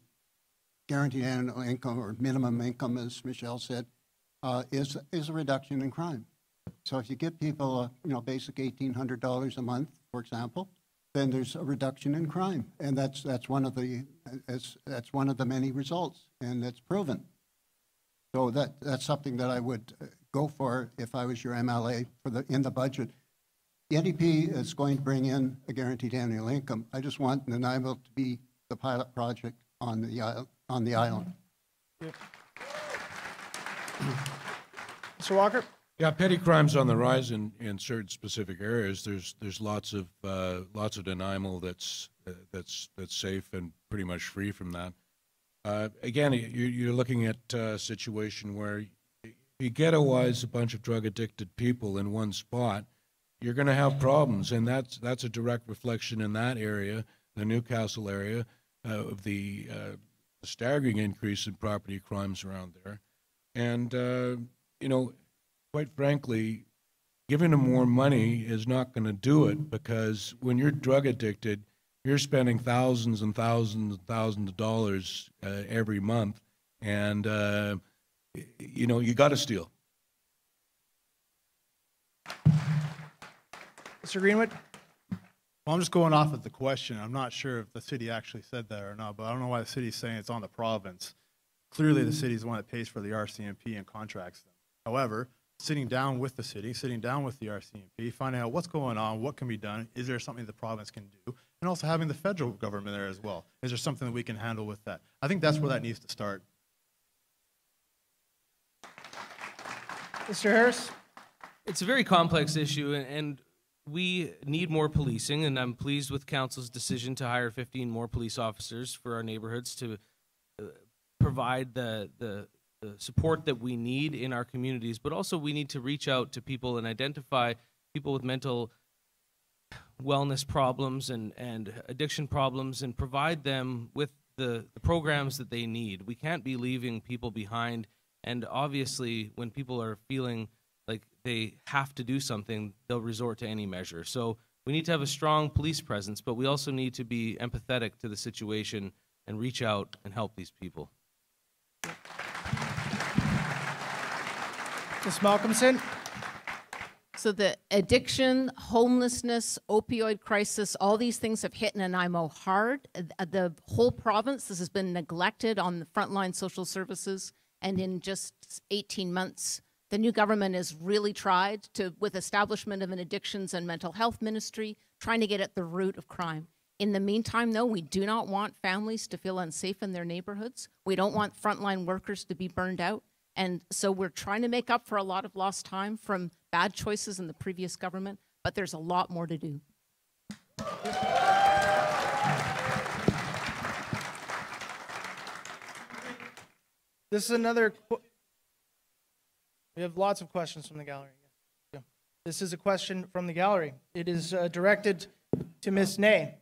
guaranteed annual income or minimum income, as Michele said, is a reduction in crime. So if you give people basic $1,800 a month, for example, then there's a reduction in crime, and that's one of the many results, and that's proven. So that's something that I would go for if I was your MLA in the budget. The NDP is going to bring in a guaranteed annual income. I just want Nanaimo to be the pilot project on the island. Mr. Walker? Yeah, petty crime's on the rise in certain specific areas. There's lots of Nanaimo that's safe and pretty much free from that. Again, you're looking at a situation where you ghettoize a bunch of drug addicted people in one spot, you're going to have problems, and that's a direct reflection in that area, the Newcastle area, of the staggering increase in property crimes around there, and quite frankly, giving them more money is not going to do it, because when you're drug addicted, you're spending thousands and thousands and thousands of dollars every month, and you got to steal. Mr. Greenwood? Well, I'm just going off of the question. I'm not sure if the city actually said that or not, but I don't know why the city's saying it's on the province. Clearly, the city's the one that pays for the RCMP and contracts them. However, sitting down with the city, sitting down with the RCMP, finding out what's going on, what can be done, is there something the province can do, and also having the federal government there as well. Is there something that we can handle with that? I think that's where that needs to start. Mr. Harris? It's a very complex issue, and we need more policing, and I'm pleased with council's decision to hire 15 more police officers for our neighborhoods to provide the support that we need in our communities, but also we need to reach out to people and identify people with mental wellness problems and addiction problems and provide them with the programs that they need. We can't be leaving people behind And obviously, when people are feeling like they have to do something, they'll resort to any measure. So we need to have a strong police presence, but we also need to be empathetic to the situation and reach out and help these people. Ms. Malcolmson? So the addiction, homelessness, opioid crisis, all these things have hit Nanaimo hard. The whole province, this has been neglected on the frontline social services, and in just 18 months, the new government has really tried to, with establishment of an addictions and mental health ministry, trying to get at the root of crime. In the meantime, though, we do not want families to feel unsafe in their neighborhoods. We don't want frontline workers to be burned out. And so we're trying to make up for a lot of lost time from bad choices in the previous government, but there's a lot more to do. This is another, we have lots of questions from the gallery. Yeah. This is a question from the gallery. It is directed to Ms. Ney.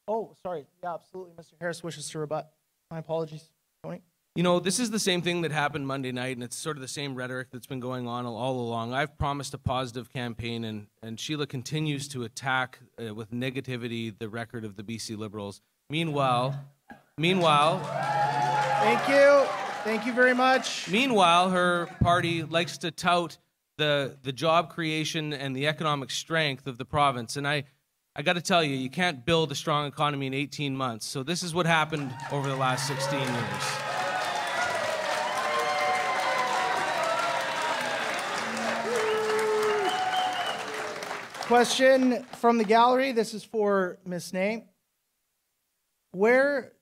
Oh, sorry. Yeah, absolutely. Mr. Harris wishes to rebut. My apologies, Tony. You know, this is the same thing that happened Monday night, and it's sort of the same rhetoric that's been going on all along. I've promised a positive campaign, and Sheila continues to attack with negativity the record of the BC Liberals. Meanwhile, Thank you very much. Meanwhile, her party likes to tout the job creation and the economic strength of the province, and I got to tell you, you can't build a strong economy in 18 months. So this is what happened over the last 16 years. Question from the gallery. This is for Ms. Ney. Where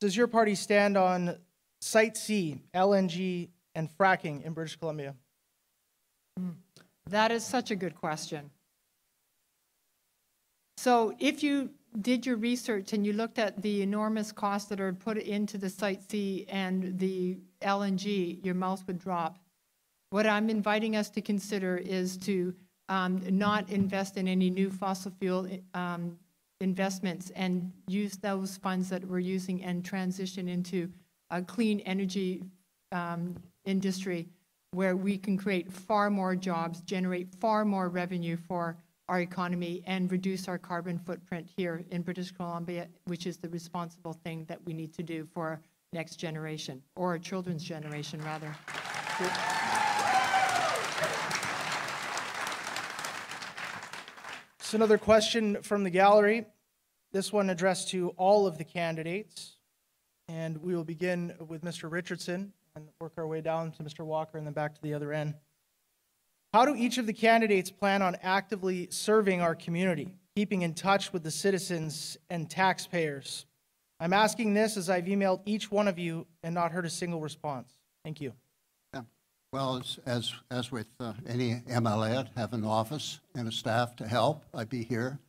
does your party stand on Site C, LNG, and fracking in British Columbia? That is such a good question. So if you did your research and you looked at the enormous costs that are put into the Site C and the LNG, your mouth would drop. What I'm inviting us to consider is to not invest in any new fossil fuel investments and use those funds that we're using and transition into a clean energy industry where we can create far more jobs, generate far more revenue for our economy, and reduce our carbon footprint here in British Columbia, which is the responsible thing that we need to do for our next generation, or our children's generation, rather. So another question from the gallery. This one addressed to all of the candidates. And we will begin with Mr. Richardson and work our way down to Mr. Walker and then back to the other end. How do each of the candidates plan on actively serving our community, keeping in touch with the citizens and taxpayers? I'm asking this as I've emailed each one of you and not heard a single response. Thank you. Yeah. Well, as with any MLA, I'd have an office and a staff to help. I'd be here.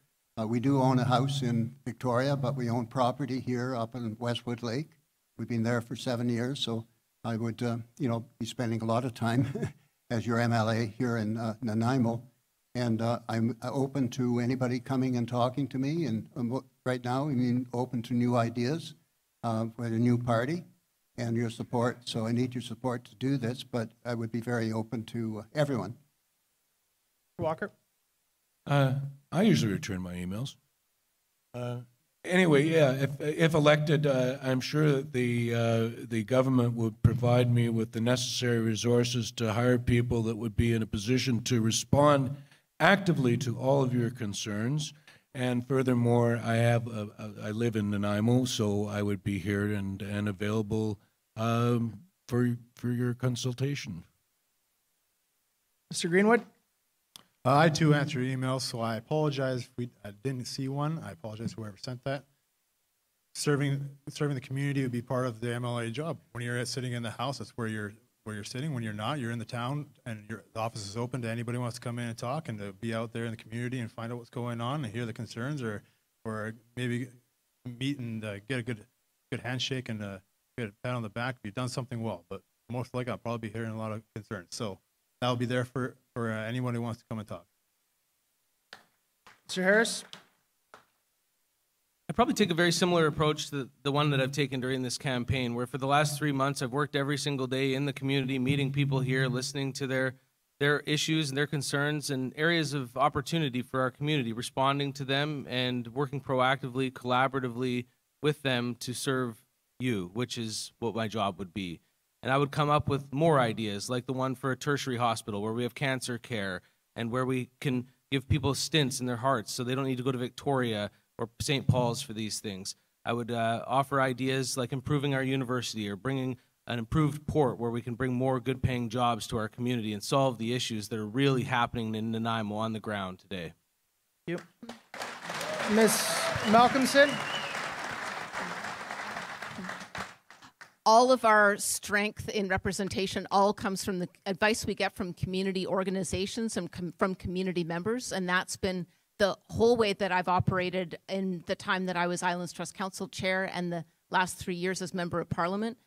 We do own a house in Victoria, but we own property here up in Westwood Lake. We've been there for 7 years, so I would, be spending a lot of time as your MLA here in Nanaimo, and I'm open to anybody coming and talking to me, and right now, open to new ideas for a new party and your support, so I need your support to do this, but I would be very open to everyone. Walker? I usually return my emails. Anyway, yeah, if elected, I'm sure that the government would provide me with the necessary resources to hire people that would be in a position to respond actively to all of your concerns. And furthermore, I live in Nanaimo, so I would be here and available for your consultation. Mr. Greenwood? I too answer emails, so I apologize if I didn't see one. I apologize to whoever sent that. Serving the community would be part of the MLA job. When you're sitting in the house, that's where you're sitting. When you're not, you're in the town, and the office is open to anybody who wants to come in and talk, and to be out there in the community and find out what's going on and hear the concerns, or maybe meet and get a good handshake and get a pat on the back if you've done something well. But most likely, I'll probably be hearing a lot of concerns. So I'll be there for anyone who wants to come and talk. Mr. Harris? I probably take a very similar approach to the one that I've taken during this campaign, where for the last 3 months I've worked every single day in the community, meeting people here, listening to their issues and their concerns and areas of opportunity for our community, responding to them and working proactively, collaboratively with them to serve you, which is what my job would be. And I would come up with more ideas, like the one for a tertiary hospital where we have cancer care and where we can give people stints in their hearts so they don't need to go to Victoria or St. Paul's for these things. I would offer ideas like improving our university or bringing an improved port where we can bring more good-paying jobs to our community and solve the issues that are really happening in Nanaimo on the ground today. Thank you. Ms. Malcolmson? All of our strength in representation all comes from the advice we get from community organizations and from community members, and that's been the whole way that I've operated in the time that I was Islands Trust Council Chair and the last 3 years as Member of Parliament.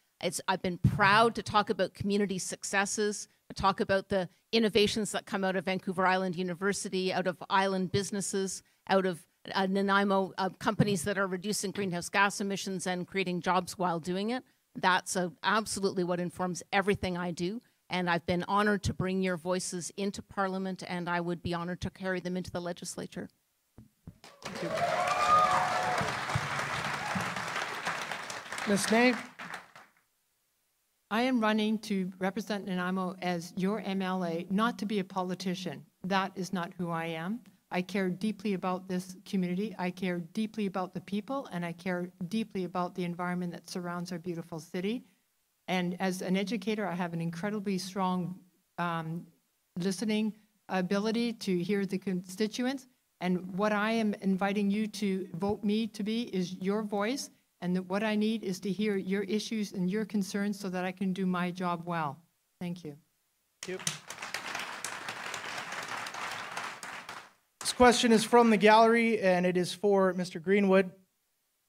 I've been proud to talk about community successes, to talk about the innovations that come out of Vancouver Island University, out of island businesses, out of Nanaimo companies that are reducing greenhouse gas emissions and creating jobs while doing it. That's absolutely what informs everything I do. And I've been honored to bring your voices into Parliament, and I would be honored to carry them into the legislature. Thank you. Ms. Ney? I am running to represent Nanaimo as your MLA, not to be a politician. That is not who I am. I care deeply about this community. I care deeply about the people, and I care deeply about the environment that surrounds our beautiful city. And as an educator, I have an incredibly strong listening ability to hear the constituents. And what I am inviting you to vote me to be is your voice. And what I need is to hear your issues and your concerns so that I can do my job well. Thank you. Thank you. This question is from the gallery, and it is for Mr. Greenwood.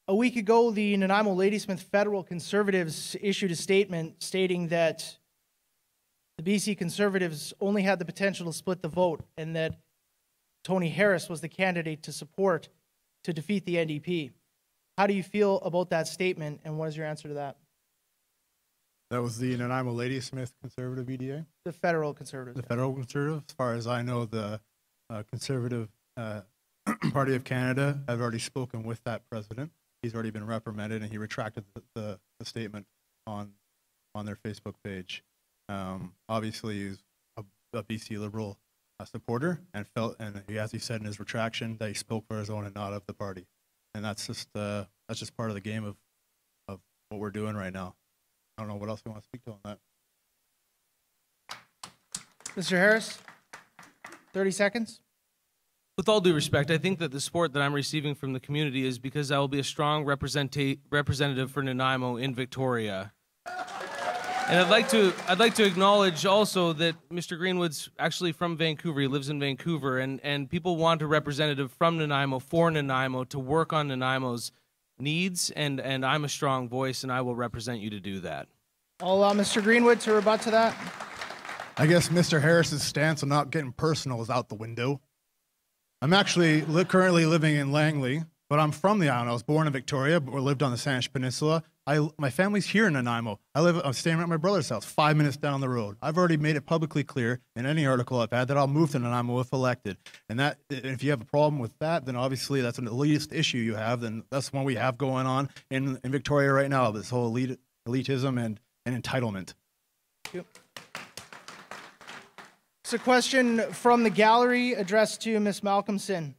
A week ago, the Nanaimo Ladysmith Federal Conservatives issued a statement stating that the BC Conservatives only had the potential to split the vote and that Tony Harris was the candidate to support to defeat the NDP. How do you feel about that statement, and what is your answer to that? That was the Nanaimo Ladysmith Conservative EDA? The Federal Conservatives. The Federal Conservative. As far as I know, the Conservative Party of Canada have already spoken with that president. He's already been reprimanded, and he retracted the statement on their Facebook page. Obviously, he's a BC Liberal supporter, and felt, and as he said in his retraction, that he spoke for his own and not of the party. And that's just part of the game of what we're doing right now. I don't know what else we want to speak to on that. Mr. Harris, 30 seconds. With all due respect, I think that the support that I'm receiving from the community is because I will be a strong representative for Nanaimo in Victoria. And I'd like to acknowledge also that Mr. Greenwood's actually from Vancouver. He lives in Vancouver, and people want a representative from Nanaimo for Nanaimo to work on Nanaimo's needs, and I'm a strong voice, and I will represent you to do that. I'll allow Mr. Greenwood to rebut to that. I guess Mr. Harris's stance on not getting personal is out the window. I'm actually currently living in Langley, but I'm from the island. I was born in Victoria, but lived on the Saanich Peninsula. My family's here in Nanaimo. I'm staying at my brother's house, 5 minutes down the road. I've already made it publicly clear in any article I've had that I'll move to Nanaimo if elected. And that, if you have a problem with that, then obviously that's an elitist issue you have. Then that's one we have going on in Victoria right now, this whole elitism and entitlement. Thank you. It's a question from the gallery addressed to Ms. Malcolmson.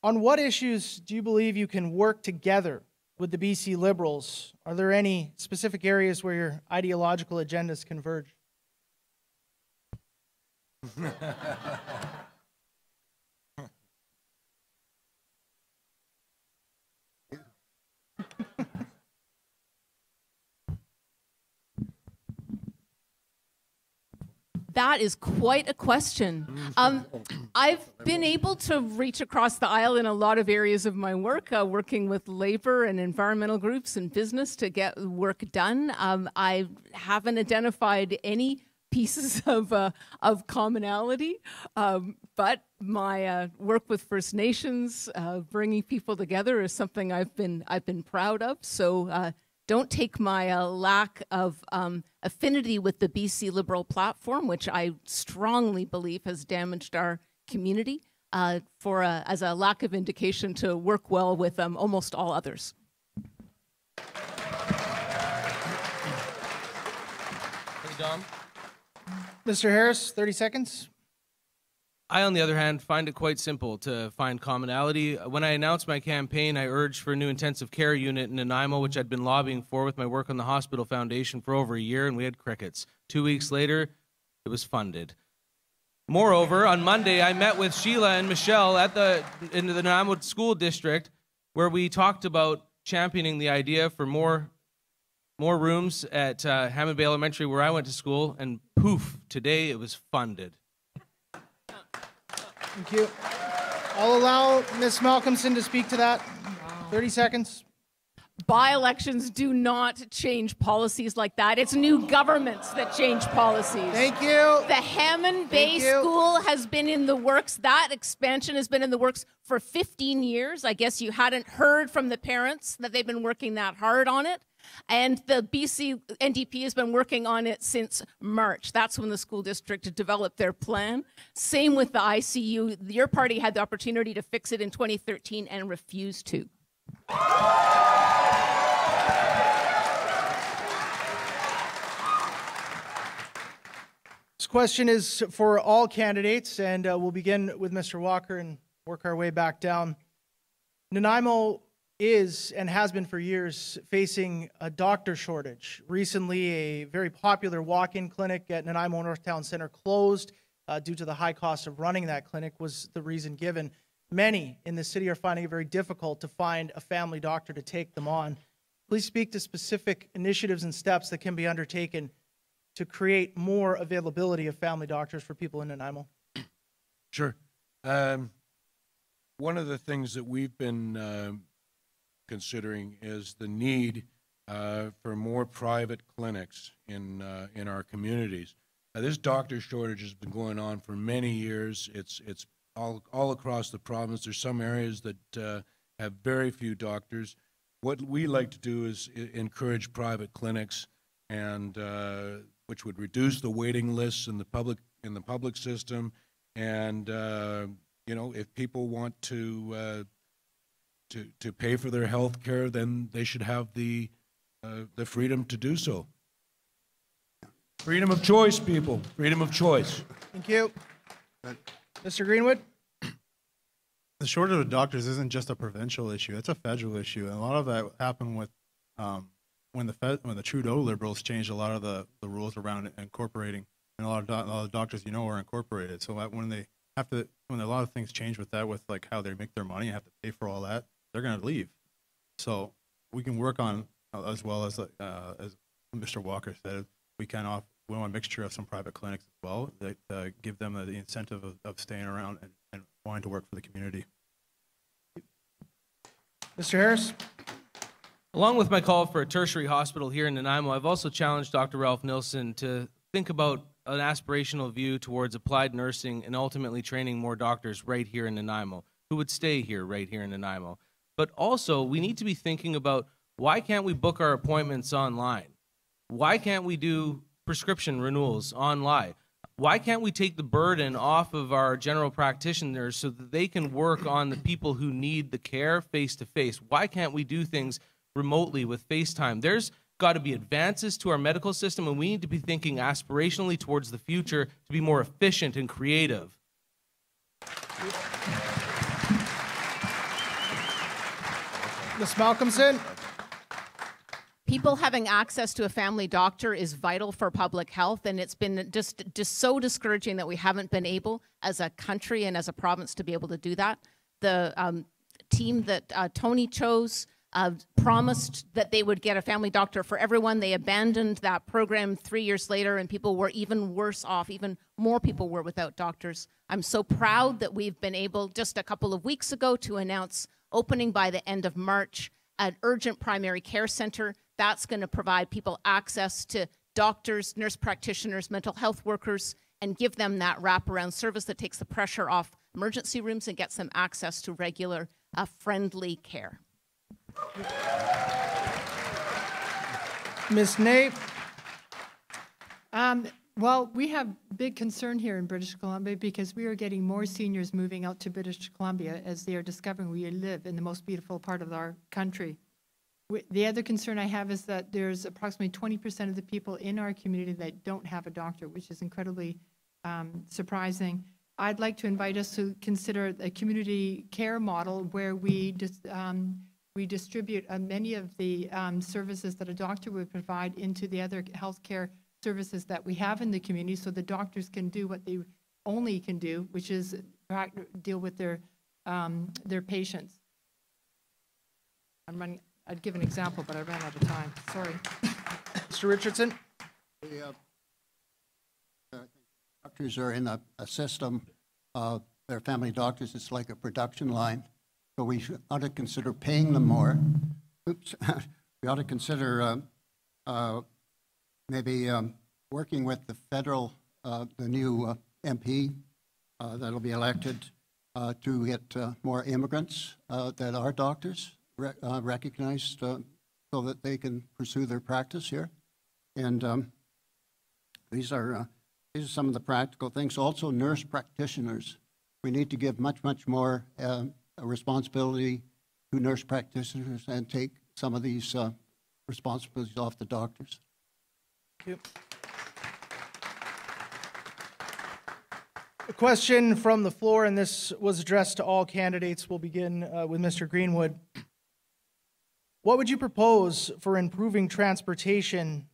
On what issues do you believe you can work together with the BC Liberals? Are there any specific areas where your ideological agendas converge? That is quite a question. I've been able to reach across the aisle in a lot of areas of my work, working with labor and environmental groups and business to get work done. I haven't identified any pieces of commonality, but my work with First Nations, bringing people together, is something I've been proud of. So don't take my lack of affinity with the BC Liberal platform, which I strongly believe has damaged our community, as a lack of indication to work well with almost all others. Dom? Mr. Harris, 30 seconds. I, on the other hand, find it quite simple to find commonality. When I announced my campaign, I urged for a new intensive care unit in Nanaimo, which I'd been lobbying for with my work on the Hospital Foundation for over a year, and we had crickets. 2 weeks later, it was funded. Moreover, on Monday, I met with Sheila and Michele in the Nanaimo School District, where we talked about championing the idea for more rooms at Hammond Bay Elementary, where I went to school, and poof, today it was funded. Thank you. I'll allow Ms. Malcolmson to speak to that. 30 seconds. By-elections do not change policies like that. It's new governments that change policies. Thank you. The Hammond Bay School has been in the works. That expansion has been in the works for 15 years. I guess you hadn't heard from the parents that they've been working that hard on it. And the BC NDP has been working on it since March. That's when the school district developed their plan. Same with the ICU. Your party had the opportunity to fix it in 2013 and refused to. This question is for all candidates, and we'll begin with Mr. Walker and work our way back down. Nanaimo is and has been for years facing a doctor shortage. Recently, a very popular walk-in clinic at Nanaimo Northtown Center closed due to the high cost of running that clinic was the reason given. Many in the city are finding it very difficult to find a family doctor to take them on. Please speak to specific initiatives and steps that can be undertaken to create more availability of family doctors for people in Nanaimo. Sure. One of the things that we've been considering is the need for more private clinics in our communities. This doctor shortage has been going on for many years. It's all across the province. There's some areas that have very few doctors. What we like to do is encourage private clinics, and which would reduce the waiting lists in the public system. And you know, if people want to pay for their health care, then they should have the freedom to do so. Freedom of choice, people. Freedom of choice. Thank you. Mr. Greenwood? The shortage of doctors isn't just a provincial issue; it's a federal issue, and a lot of that happened with when the Trudeau Liberals changed a lot of the rules around incorporating, and a lot of doctors, you know, are incorporated. So when a lot of things change with that, with like how they make their money and have to pay for all that, they're going to leave. So we can work on, as well as Mr. Walker said, we want a mixture of some private clinics as well that give them the incentive of staying around and wanting to work for the community. Mr. Harris? Along with my call for a tertiary hospital here in Nanaimo, I've also challenged Dr. Ralph Nilsson to think about an aspirational view towards applied nursing and ultimately training more doctors right here in Nanaimo, who would stay here right here in Nanaimo. But also, we need to be thinking about, why can't we book our appointments online? Why can't we do prescription renewals online? Why can't we take the burden off of our general practitioners so that they can work on the people who need the care face-to-face? Why can't we do things remotely with FaceTime? There's got to be advances to our medical system, and we need to be thinking aspirationally towards the future to be more efficient and creative. Ms. Malcolmson? People having access to a family doctor is vital for public health, and it's been just so discouraging that we haven't been able, as a country and as a province, to be able to do that. The team that Tony chose promised that they would get a family doctor for everyone. They abandoned that program 3 years later, and people were even worse off. Even more people were without doctors. I'm so proud that we've been able, just a couple of weeks ago, to announce opening by the end of March an urgent primary care center. That's going to provide people access to doctors, nurse practitioners, mental health workers, and give them that wraparound service that takes the pressure off emergency rooms and gets them access to regular, friendly care. Ms. Ney? Well, we have big concern here in British Columbia because we are getting more seniors moving out to British Columbia as they are discovering we live in the most beautiful part of our country. The other concern I have is that there's approximately 20% of the people in our community that don't have a doctor, which is incredibly surprising. I'd like to invite us to consider a community care model where we distribute many of the services that a doctor would provide into the other healthcare services that we have in the community, so the doctors can do what they only can do, which is deal with their patients. I'd give an example, but I ran out of time. Sorry. Mr. Richardson? Doctors are in a system, they're family doctors, it's like a production line. So we ought to consider paying them more. Oops. We ought to consider maybe working with the federal, the new MP that'll be elected to get more immigrants that are doctors recognized so that they can pursue their practice here. And these are some of the practical things. Also, nurse practitioners. We need to give much more responsibility to nurse practitioners and take some of these responsibilities off the doctors. Thank you. A question from the floor, and this was addressed to all candidates. We'll begin with Mr. Greenwood. What would you propose for improving transportation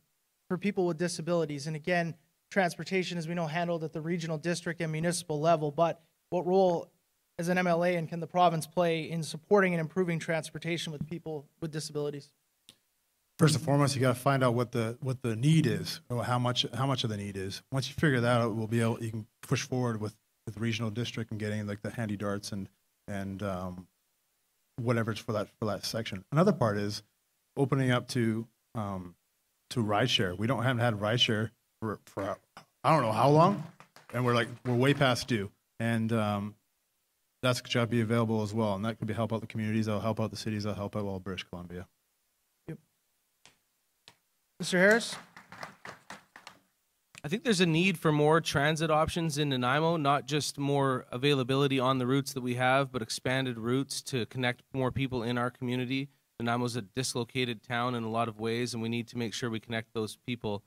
for people with disabilities? And again, transportation, as we know, handled at the regional, district, and municipal level, but what role as an MLA and can the province play in supporting and improving transportation with people with disabilities? First and foremost, you got to find out what the need is, or how much of the need is. Once you figure that out, you can push forward with regional, district, and getting like the handy darts and whatever's for that section. Another part is opening up to rideshare. We haven't had rideshare for I don't know how long, and we're way past due. And that's got to be available as well, and that could help out the communities. That'll help out the cities. That'll help out all British Columbia. Yep. Mr. Harris? I think there's a need for more transit options in Nanaimo, not just more availability on the routes that we have, but expanded routes to connect more people in our community. Nanaimo's a dislocated town in a lot of ways, and we need to make sure we connect those people.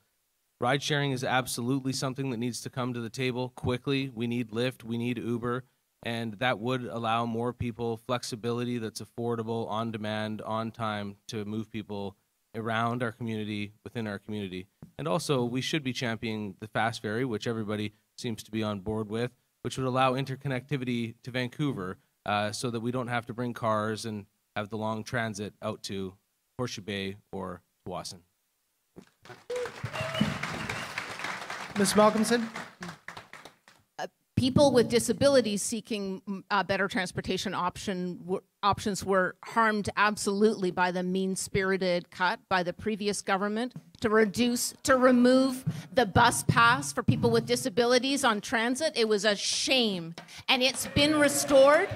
Ride sharing is absolutely something that needs to come to the table quickly. We need Lyft, we need Uber, and that would allow more people flexibility that's affordable, on demand, on time to move people around our community, within our community. And also, we should be championing the fast ferry, which everybody seems to be on board with, which would allow interconnectivity to Vancouver so that we don't have to bring cars and have the long transit out to Horseshoe Bay or Tsawwassen. Ms. Malcolmson? People with disabilities seeking better transportation options were harmed absolutely by the mean-spirited cut by the previous government to remove the bus pass for people with disabilities on transit. It was a shame, and it's been restored.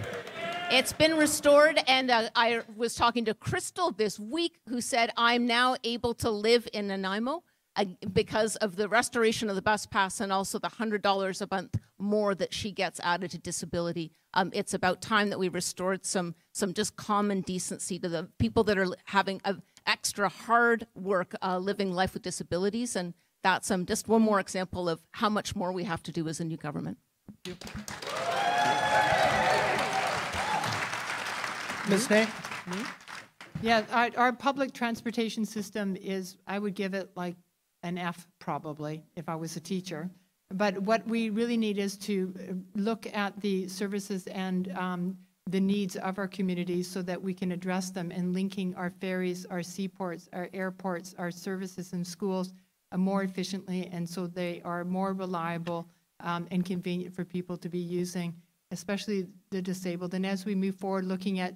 It's been restored, and I was talking to Crystal this week, who said, I'm now able to live in Nanaimo because of the restoration of the bus pass and also the $100 a month more that she gets added to disability. It's about time that we restored some just common decency to the people that are having extra hard work living life with disabilities, and that's just one more example of how much more we have to do as a new government. Thank you. Ms. Ney? Yeah, our public transportation system is, I would give it like an F probably if I was a teacher. But what we really need is to look at the services and the needs of our communities so that we can address them, and linking our ferries, our seaports, our airports, our services and schools more efficiently, and so they are more reliable and convenient for people to be using, especially the disabled. And as we move forward looking at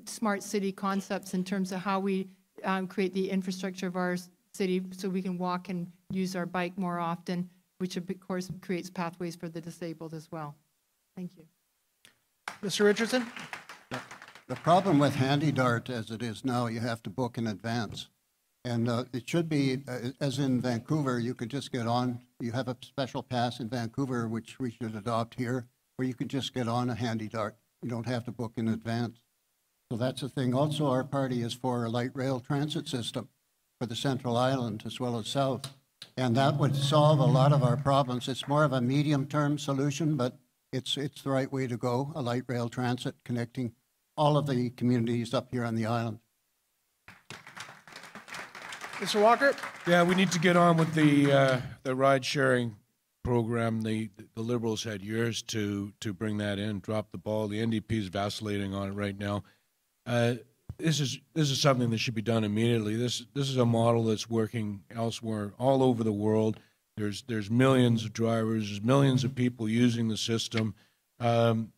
smart city concepts in terms of how we create the infrastructure of our city so we can walk and use our bike more often, which of course creates pathways for the disabled as well. Thank you. Mr. Richardson? The problem with Handy Dart as it is now, you have to book in advance. And it should be, as in Vancouver, you could just get on. You have a special pass in Vancouver, which we should adopt here, where you could just get on a Handy Dart. You don't have to book in advance. So that's the thing. Also, our party is for a light rail transit system for the Central Island as well as South. And that would solve a lot of our problems. It's more of a medium-term solution, but it's the right way to go, a light rail transit connecting all of the communities up here on the island. Mr. Walker? Yeah, we need to get on with the ride-sharing program. The Liberals had years to bring that in, drop the ball. The NDP is vacillating on it right now. This is something that should be done immediately. This is a model that's working elsewhere, all over the world. There's millions of drivers, there's millions of people using the system. You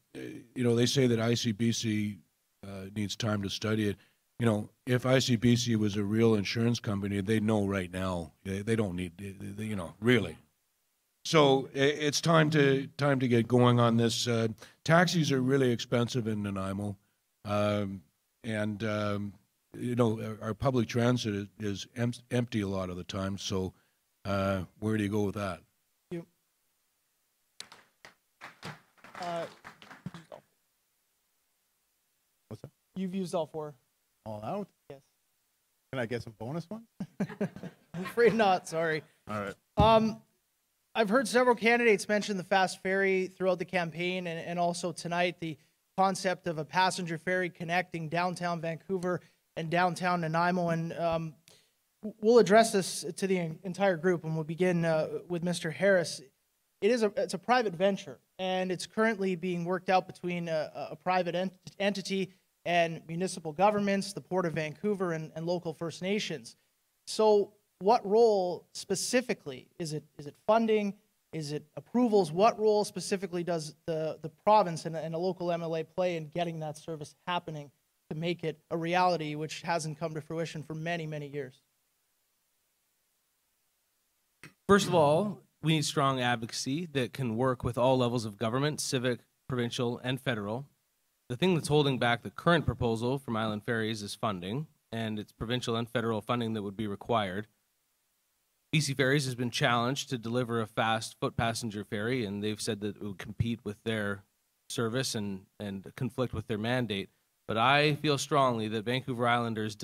know, they say that ICBC needs time to study it. You know, if ICBC was a real insurance company, they'd know right now. They don't need, you know, really. So it's time to get going on this. Taxis are really expensive in Nanaimo, and you know, our public transit is empty a lot of the time. So where do you go with that? You. What's that? You've used all four. All out? Yes. Can I get some bonus ones? I'm afraid not, sorry. All right. I've heard several candidates mention the fast ferry throughout the campaign and also tonight, the concept of a passenger ferry connecting downtown Vancouver and downtown Nanaimo. And we'll address this to the entire group, and we'll begin with Mr. Harris. It's a private venture, and it's currently being worked out between a private entity and municipal governments, the Port of Vancouver, and local First Nations. So what role specifically, is it funding, is it approvals, what role specifically does the province and a local MLA play in getting that service happening to make it a reality, which hasn't come to fruition for many, many years? First of all, we need strong advocacy that can work with all levels of government, civic, provincial, and federal. The thing that's holding back the current proposal from Island Ferries is funding, and it's provincial and federal funding that would be required. BC Ferries has been challenged to deliver a fast foot passenger ferry, and they've said that it would compete with their service and conflict with their mandate. But I feel strongly that Vancouver Islanders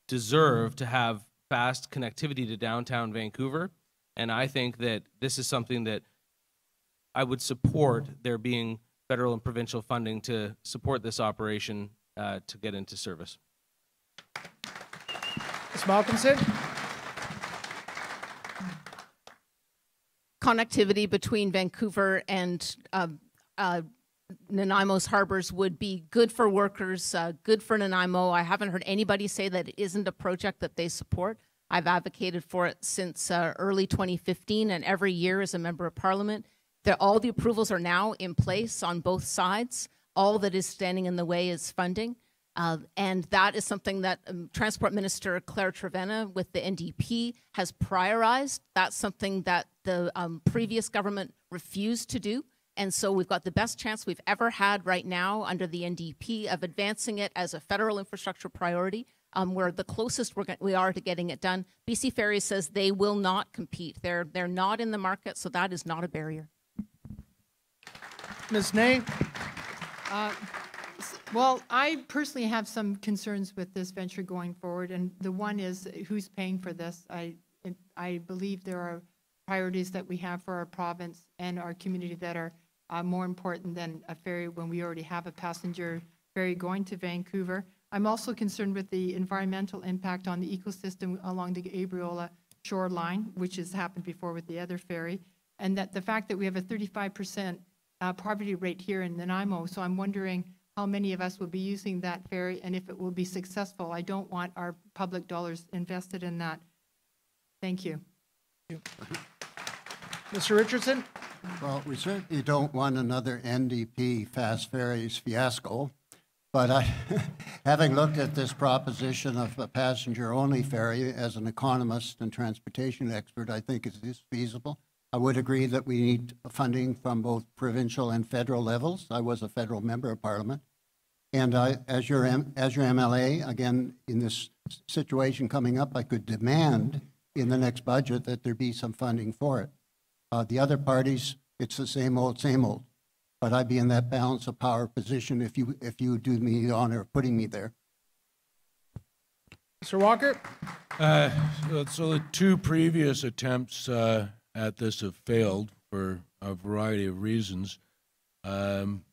deserve to have fast connectivity to downtown Vancouver, and I think that this is something that I would support, there being federal and provincial funding to support this operation to get into service. Ms. Malcolmson? Connectivity between Vancouver and Nanaimo's harbors would be good for workers, good for Nanaimo. I haven't heard anybody say that it isn't a project that they support. I've advocated for it since early 2015, and every year as a member of parliament. All the approvals are now in place on both sides. All that is standing in the way is funding. And that is something that Transport Minister Claire Trevena with the NDP has prioritized. That's something that the previous government refused to do. And so we've got the best chance we've ever had right now under the NDP of advancing it as a federal infrastructure priority. We're the closest we are to getting it done. BC Ferries says they will not compete. They're not in the market, so that is not a barrier. Ms. Ney? Well, I personally have some concerns with this venture going forward, and the one is who's paying for this. I believe there are priorities that we have for our province and our community that are more important than a ferry when we already have a passenger ferry going to Vancouver. I'm also concerned with the environmental impact on the ecosystem along the Gabriola shoreline, which has happened before with the other ferry, and that the fact that we have a 35% poverty rate here in Nanaimo. So I'm wondering how many of us will be using that ferry and if it will be successful. I don't want our public dollars invested in that. Thank you. Mr. Richardson? Well, we certainly don't want another NDP fast ferries fiasco. But having looked at this proposition of a passenger-only ferry as an economist and transportation expert, I think it is feasible. I would agree that we need funding from both provincial and federal levels. I was a federal member of parliament. And as your MLA, again, in this situation coming up, I could demand in the next budget that there be some funding for it. The other parties, it's the same old, same old. But I'd be in that balance of power position if you do me the honor of putting me there. Mr. Walker? So the two previous attempts at this have failed for a variety of reasons. I'm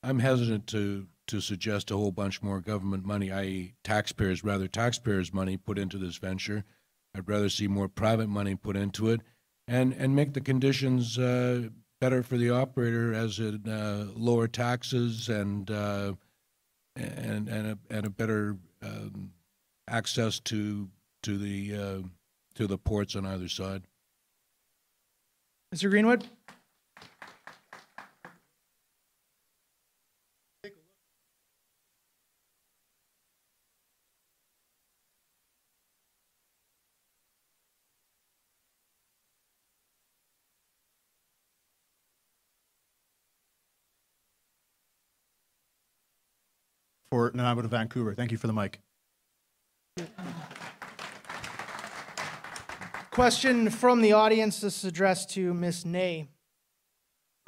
hesitant to suggest a whole bunch more government money, i.e. taxpayers money put into this venture. I'd rather see more private money put into it and make the conditions better for the operator, as in lower taxes and a better access to the ports on either side. Mr. Greenwood? For Nanaimo to Vancouver. Thank you for the mic. Question from the audience. This is addressed to Ms. Ney.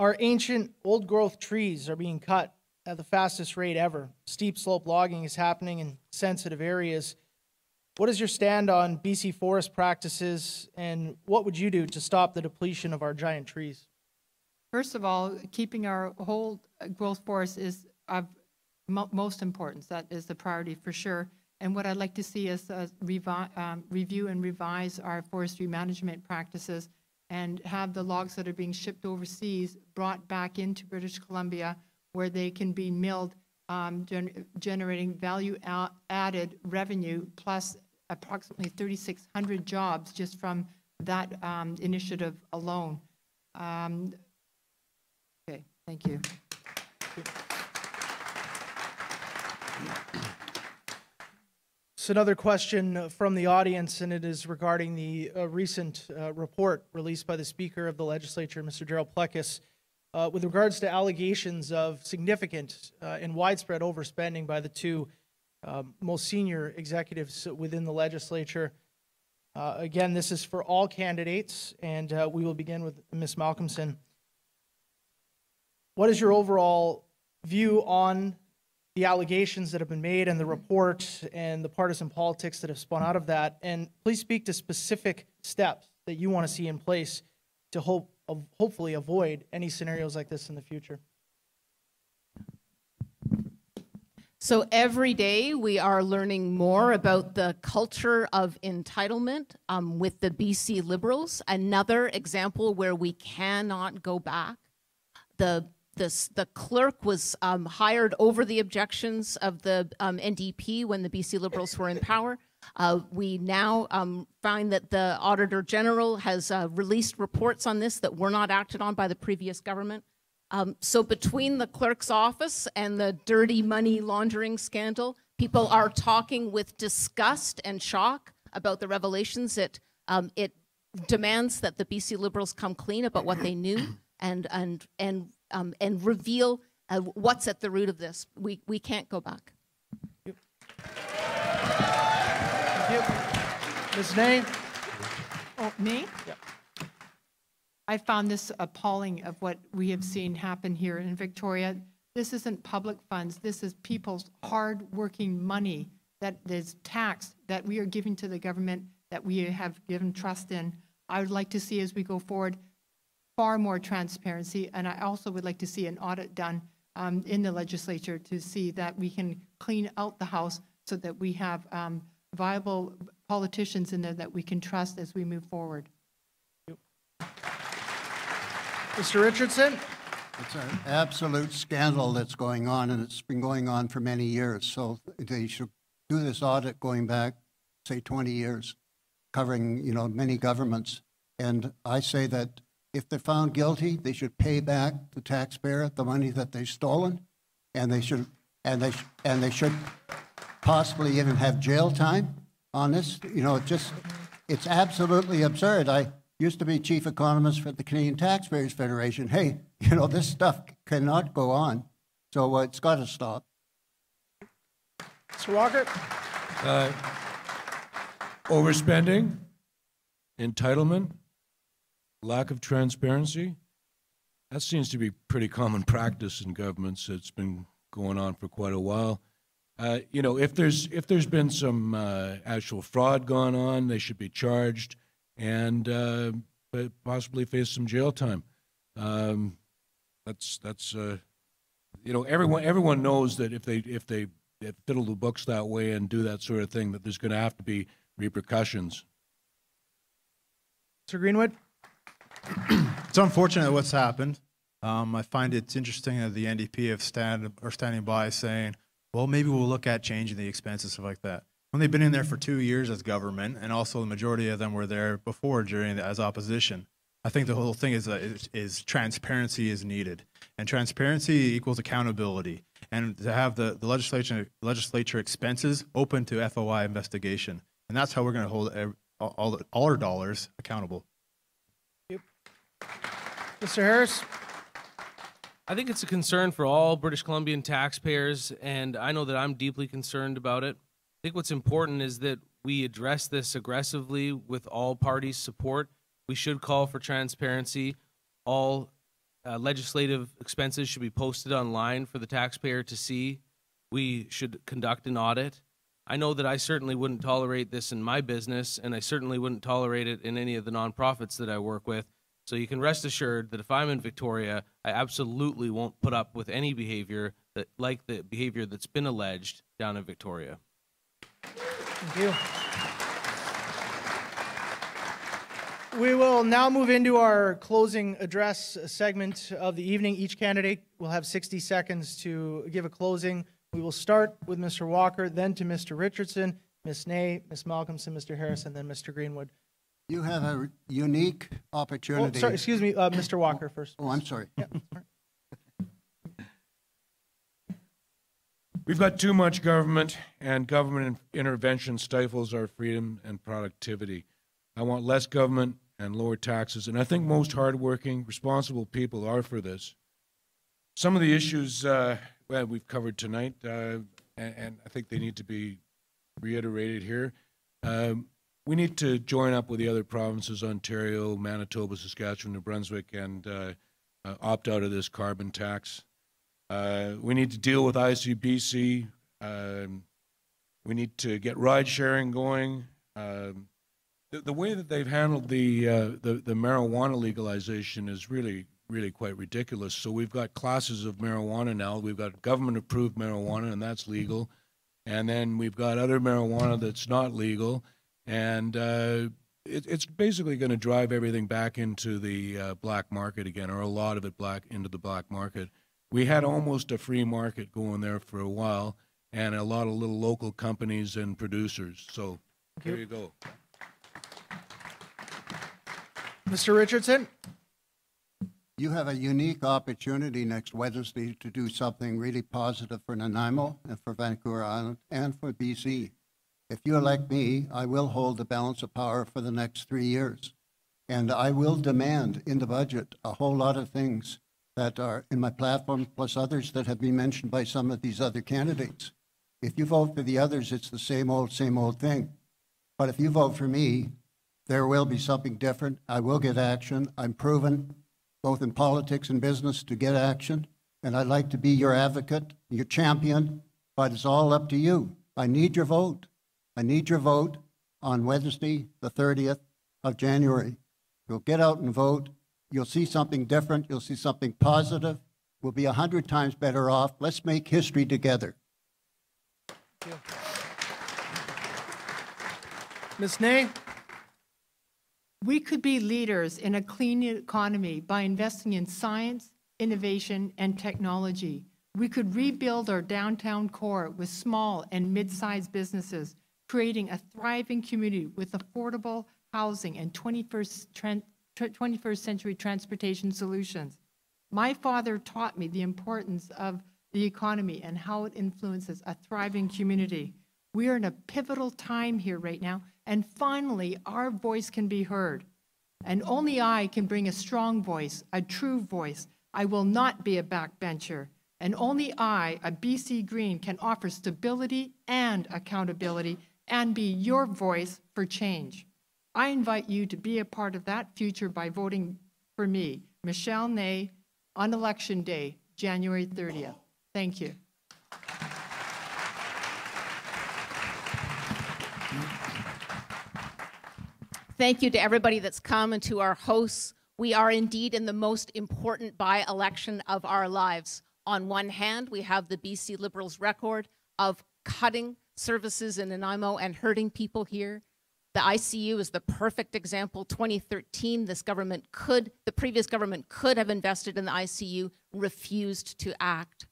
Our ancient old-growth trees are being cut at the fastest rate ever. Steep slope logging is happening in sensitive areas. What is your stand on BC forest practices, and what would you do to stop the depletion of our giant trees? First of all, keeping our whole growth forest is of most importance. That is the priority for sure. And what I'd like to see is review and revise our forestry management practices and have the logs that are being shipped overseas brought back into British Columbia where they can be milled, generating value-added revenue, plus approximately 3,600 jobs just from that initiative alone. Okay, thank you. So another question from the audience, and it is regarding the recent report released by the Speaker of the Legislature, Mr. Gerald Plekis, with regards to allegations of significant and widespread overspending by the two most senior executives within the legislature. Again, this is for all candidates, and we will begin with Ms. Malcolmson. What is your overall view on the allegations that have been made and the report and the partisan politics that have spun out of that? And please speak to specific steps that you want to see in place to hopefully avoid any scenarios like this in the future. So every day we are learning more about the culture of entitlement with the BC Liberals. Another example where we cannot go back. The clerk was hired over the objections of the NDP when the BC Liberals were in power. We now find that the Auditor General has released reports on this that were not acted on by the previous government. So between the clerk's office and the dirty money laundering scandal, people are talking with disgust and shock about the revelations. It demands that the BC Liberals come clean about what they knew and reveal what's at the root of this. We can't go back. Thank you. Ms. Ney? Oh, me? Yep. I found this appalling of what we have seen happen here in Victoria. This isn't public funds. This is people's hard-working money that is taxed, that we are giving to the government, that we have given trust in. I would like to see, as we go forward, far more transparency, and I also would like to see an audit done in the legislature to see that we can clean out the House so that we have viable politicians in there that we can trust as we move forward. Mr. Richardson? It's an absolute scandal that's going on, and it's been going on for many years. So they should do this audit going back, say, 20 years, covering, many governments. And I say that if they're found guilty, they should pay back the taxpayer the money that they've stolen, and they should and they should possibly even have jail time on this. You know, it's absolutely absurd. I used to be chief economist for the Canadian Taxpayers Federation. Hey, you know, this stuff cannot go on, so it's got to stop. Mr. Walker? Overspending, entitlement, lack of transparency. That seems to be pretty common practice in governments. It's been going on for quite a while. You know, if there's been some actual fraud gone on, they should be charged and possibly face some jail time. That's you know, everyone knows that if they fiddle the books that way and do that sort of thing, that there's going to have to be repercussions. Mr. Greenwood? It's unfortunate what's happened. I find it's interesting that the NDP have standing by saying, well, maybe we'll look at changing the expenses, stuff like that. When they've been in there for 2 years as government, and also the majority of them were there before as opposition. I think the whole thing is transparency is needed, and transparency equals accountability, and to have the legislature expenses open to FOI investigation, and that's how we're going to hold all our dollars accountable. Mr. Harris? I think it's a concern for all British Columbian taxpayers, and I know that I'm deeply concerned about it. I think what's important is that we address this aggressively with all parties' support. We should call for transparency. All legislative expenses should be posted online for the taxpayer to see. We should conduct an audit. I know that I certainly wouldn't tolerate this in my business, and I certainly wouldn't tolerate it in any of the nonprofits that I work with. So you can rest assured that if I'm in Victoria, I absolutely won't put up with any behavior like the behavior that's been alleged down in Victoria. Thank you. We will now move into our closing address segment of the evening. Each candidate will have 60 seconds to give a closing. We will start with Mr. Walker, then to Mr. Richardson, Ms. Ney, Ms. Malcolmson, Mr. Harris, and then Mr. Greenwood. You have a unique opportunity. Oh, sorry, excuse me, Mr. Walker first. Oh, I'm sorry. Yeah. We've got too much government, and government intervention stifles our freedom and productivity. I want less government and lower taxes, and I think most hardworking, responsible people are for this. Some of the issues we've covered tonight, and I think they need to be reiterated here. We need to join up with the other provinces, Ontario, Manitoba, Saskatchewan, New Brunswick, and opt out of this carbon tax. We need to deal with ICBC. We need to get ride sharing going. The way that they've handled the marijuana legalization is really quite ridiculous. So we've got classes of marijuana now. We've got government-approved marijuana, and that's legal. And then we've got other marijuana that's not legal. And it's basically going to drive everything back into the black market again, or a lot of it into the black market. We had almost a free market going there for a while, and a lot of little local companies and producers. So there you go. Mr. Richardson? You have a unique opportunity next Wednesday to do something really positive for Nanaimo and for Vancouver Island and for BC. If you elect me, I will hold the balance of power for the next 3 years. And I will demand in the budget a whole lot of things that are in my platform, plus others that have been mentioned by some of these other candidates. If you vote for the others, it's the same old thing. But if you vote for me, there will be something different. I will get action. I'm proven, both in politics and business, to get action. And I'd like to be your advocate, your champion, but it's all up to you. I need your vote. I need your vote on Wednesday, the 30th of January. You'll get out and vote. You'll see something different. You'll see something positive. We'll be 100 times better off. Let's make history together. Thank you. Ms. Ney? We could be leaders in a clean economy by investing in science, innovation, and technology. We could rebuild our downtown core with small and mid-sized businesses, creating a thriving community with affordable housing and 21st century transportation solutions. My father taught me the importance of the economy, and how it influences a thriving community. We are in a pivotal time here right now, and finally, our voice can be heard. And only I can bring a strong voice, a true voice. I will not be a backbencher. And only I, a BC Green, can offer stability and accountability and be your voice for change. I invite you to be a part of that future by voting for me, Michele Ney, on Election Day, January 30th. Thank you. Thank you to everybody that's come and to our hosts. We are indeed in the most important by-election of our lives. On one hand, we have the BC Liberals' record of cutting services in Nanaimo and hurting people here. The ICU is the perfect example. 2013, the previous government could have invested in the ICU, refused to act.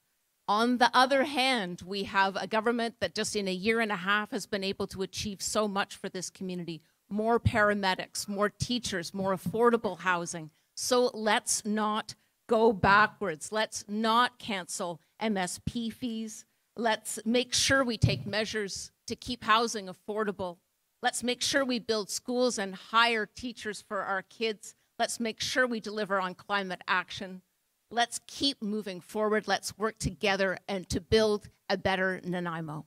On the other hand, we have a government that just in a year and a half has been able to achieve so much for this community. More paramedics, more teachers, more affordable housing. So let's not go backwards. Let's not cancel MSP fees. Let's make sure we take measures to keep housing affordable. Let's make sure we build schools and hire teachers for our kids. Let's make sure we deliver on climate action. Let's keep moving forward. Let's work together and to build a better Nanaimo.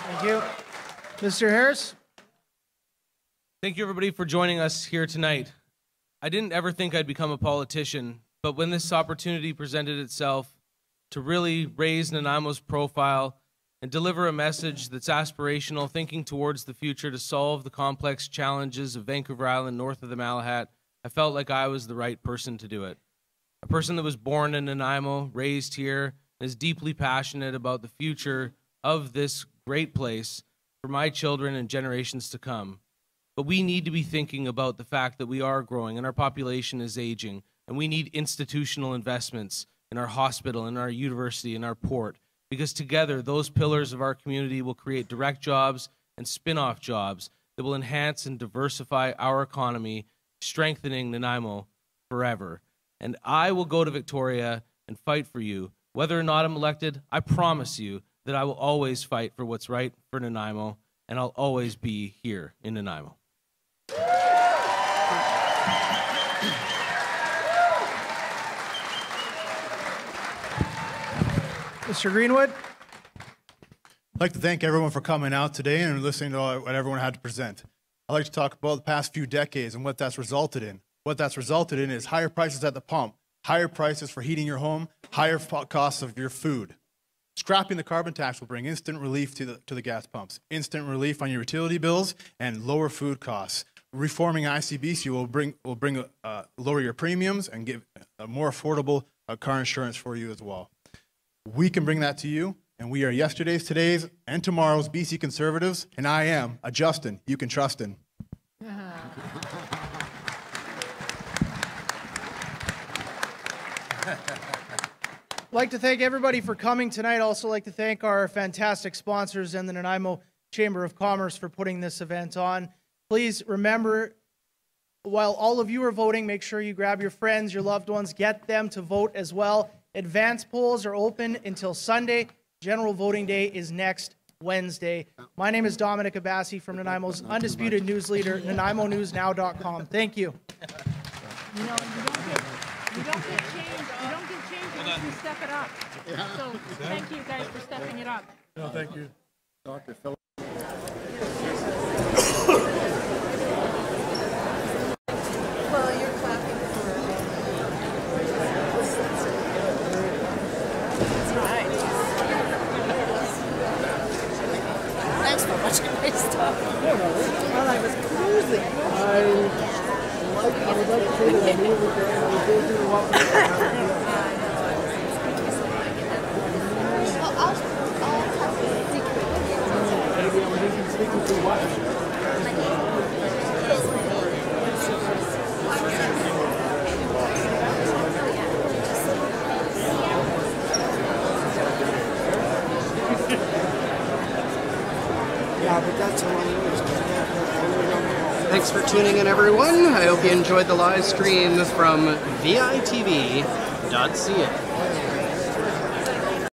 Thank you. Mr. Harris? Thank you, everybody, for joining us here tonight. I didn't ever think I'd become a politician, but when this opportunity presented itself to really raise Nanaimo's profile and deliver a message that's aspirational, thinking towards the future to solve the complex challenges of Vancouver Island north of the Malahat, I felt like I was the right person to do it. A person that was born in Nanaimo, raised here, and is deeply passionate about the future of this great place for my children and generations to come. But we need to be thinking about the fact that we are growing and our population is aging, and we need institutional investments in our hospital, in our university, in our port, because together those pillars of our community will create direct jobs and spin-off jobs that will enhance and diversify our economy, strengthening Nanaimo forever. And I will go to Victoria and fight for you. Whether or not I'm elected, I promise you that I will always fight for what's right for Nanaimo, and I'll always be here in Nanaimo. Mr. Greenwood? I'd like to thank everyone for coming out today and listening to what everyone had to present. I'd like to talk about the past few decades and what that's resulted in. What that's resulted in is higher prices at the pump, higher prices for heating your home, higher costs of your food. Scrapping the carbon tax will bring instant relief to the gas pumps, instant relief on your utility bills, and lower food costs. Reforming ICBC will lower your premiums and give a more affordable car insurance for you as well. We can bring that to you, and we are yesterday's, today's, and tomorrow's BC Conservatives, and I am a Justin you can trust in. I'd like to thank everybody for coming tonight. I'd also like to thank our fantastic sponsors and the Nanaimo Chamber of Commerce for putting this event on. Please remember, while all of you are voting, make sure you grab your friends, your loved ones, get them to vote as well. Advance polls are open until Sunday. General voting day is next Wednesday. My name is Dominic Abassi from Nanaimo's undisputed news leader, NanaiMoNewsNow.com. Thank you. You don't get change unless you step it up. So thank you guys for stepping it up. No, thank you. Dr. Phil. Well, you're clapping for it. That's right. Thanks for watching my stuff. Well, I was cruising. I would like to say that I knew I'll talk to you secretly. maybe I was even speaking too much. Yeah, but that's a long ways. Thanks for tuning in, everyone. I hope you enjoyed the live stream from VITV.ca.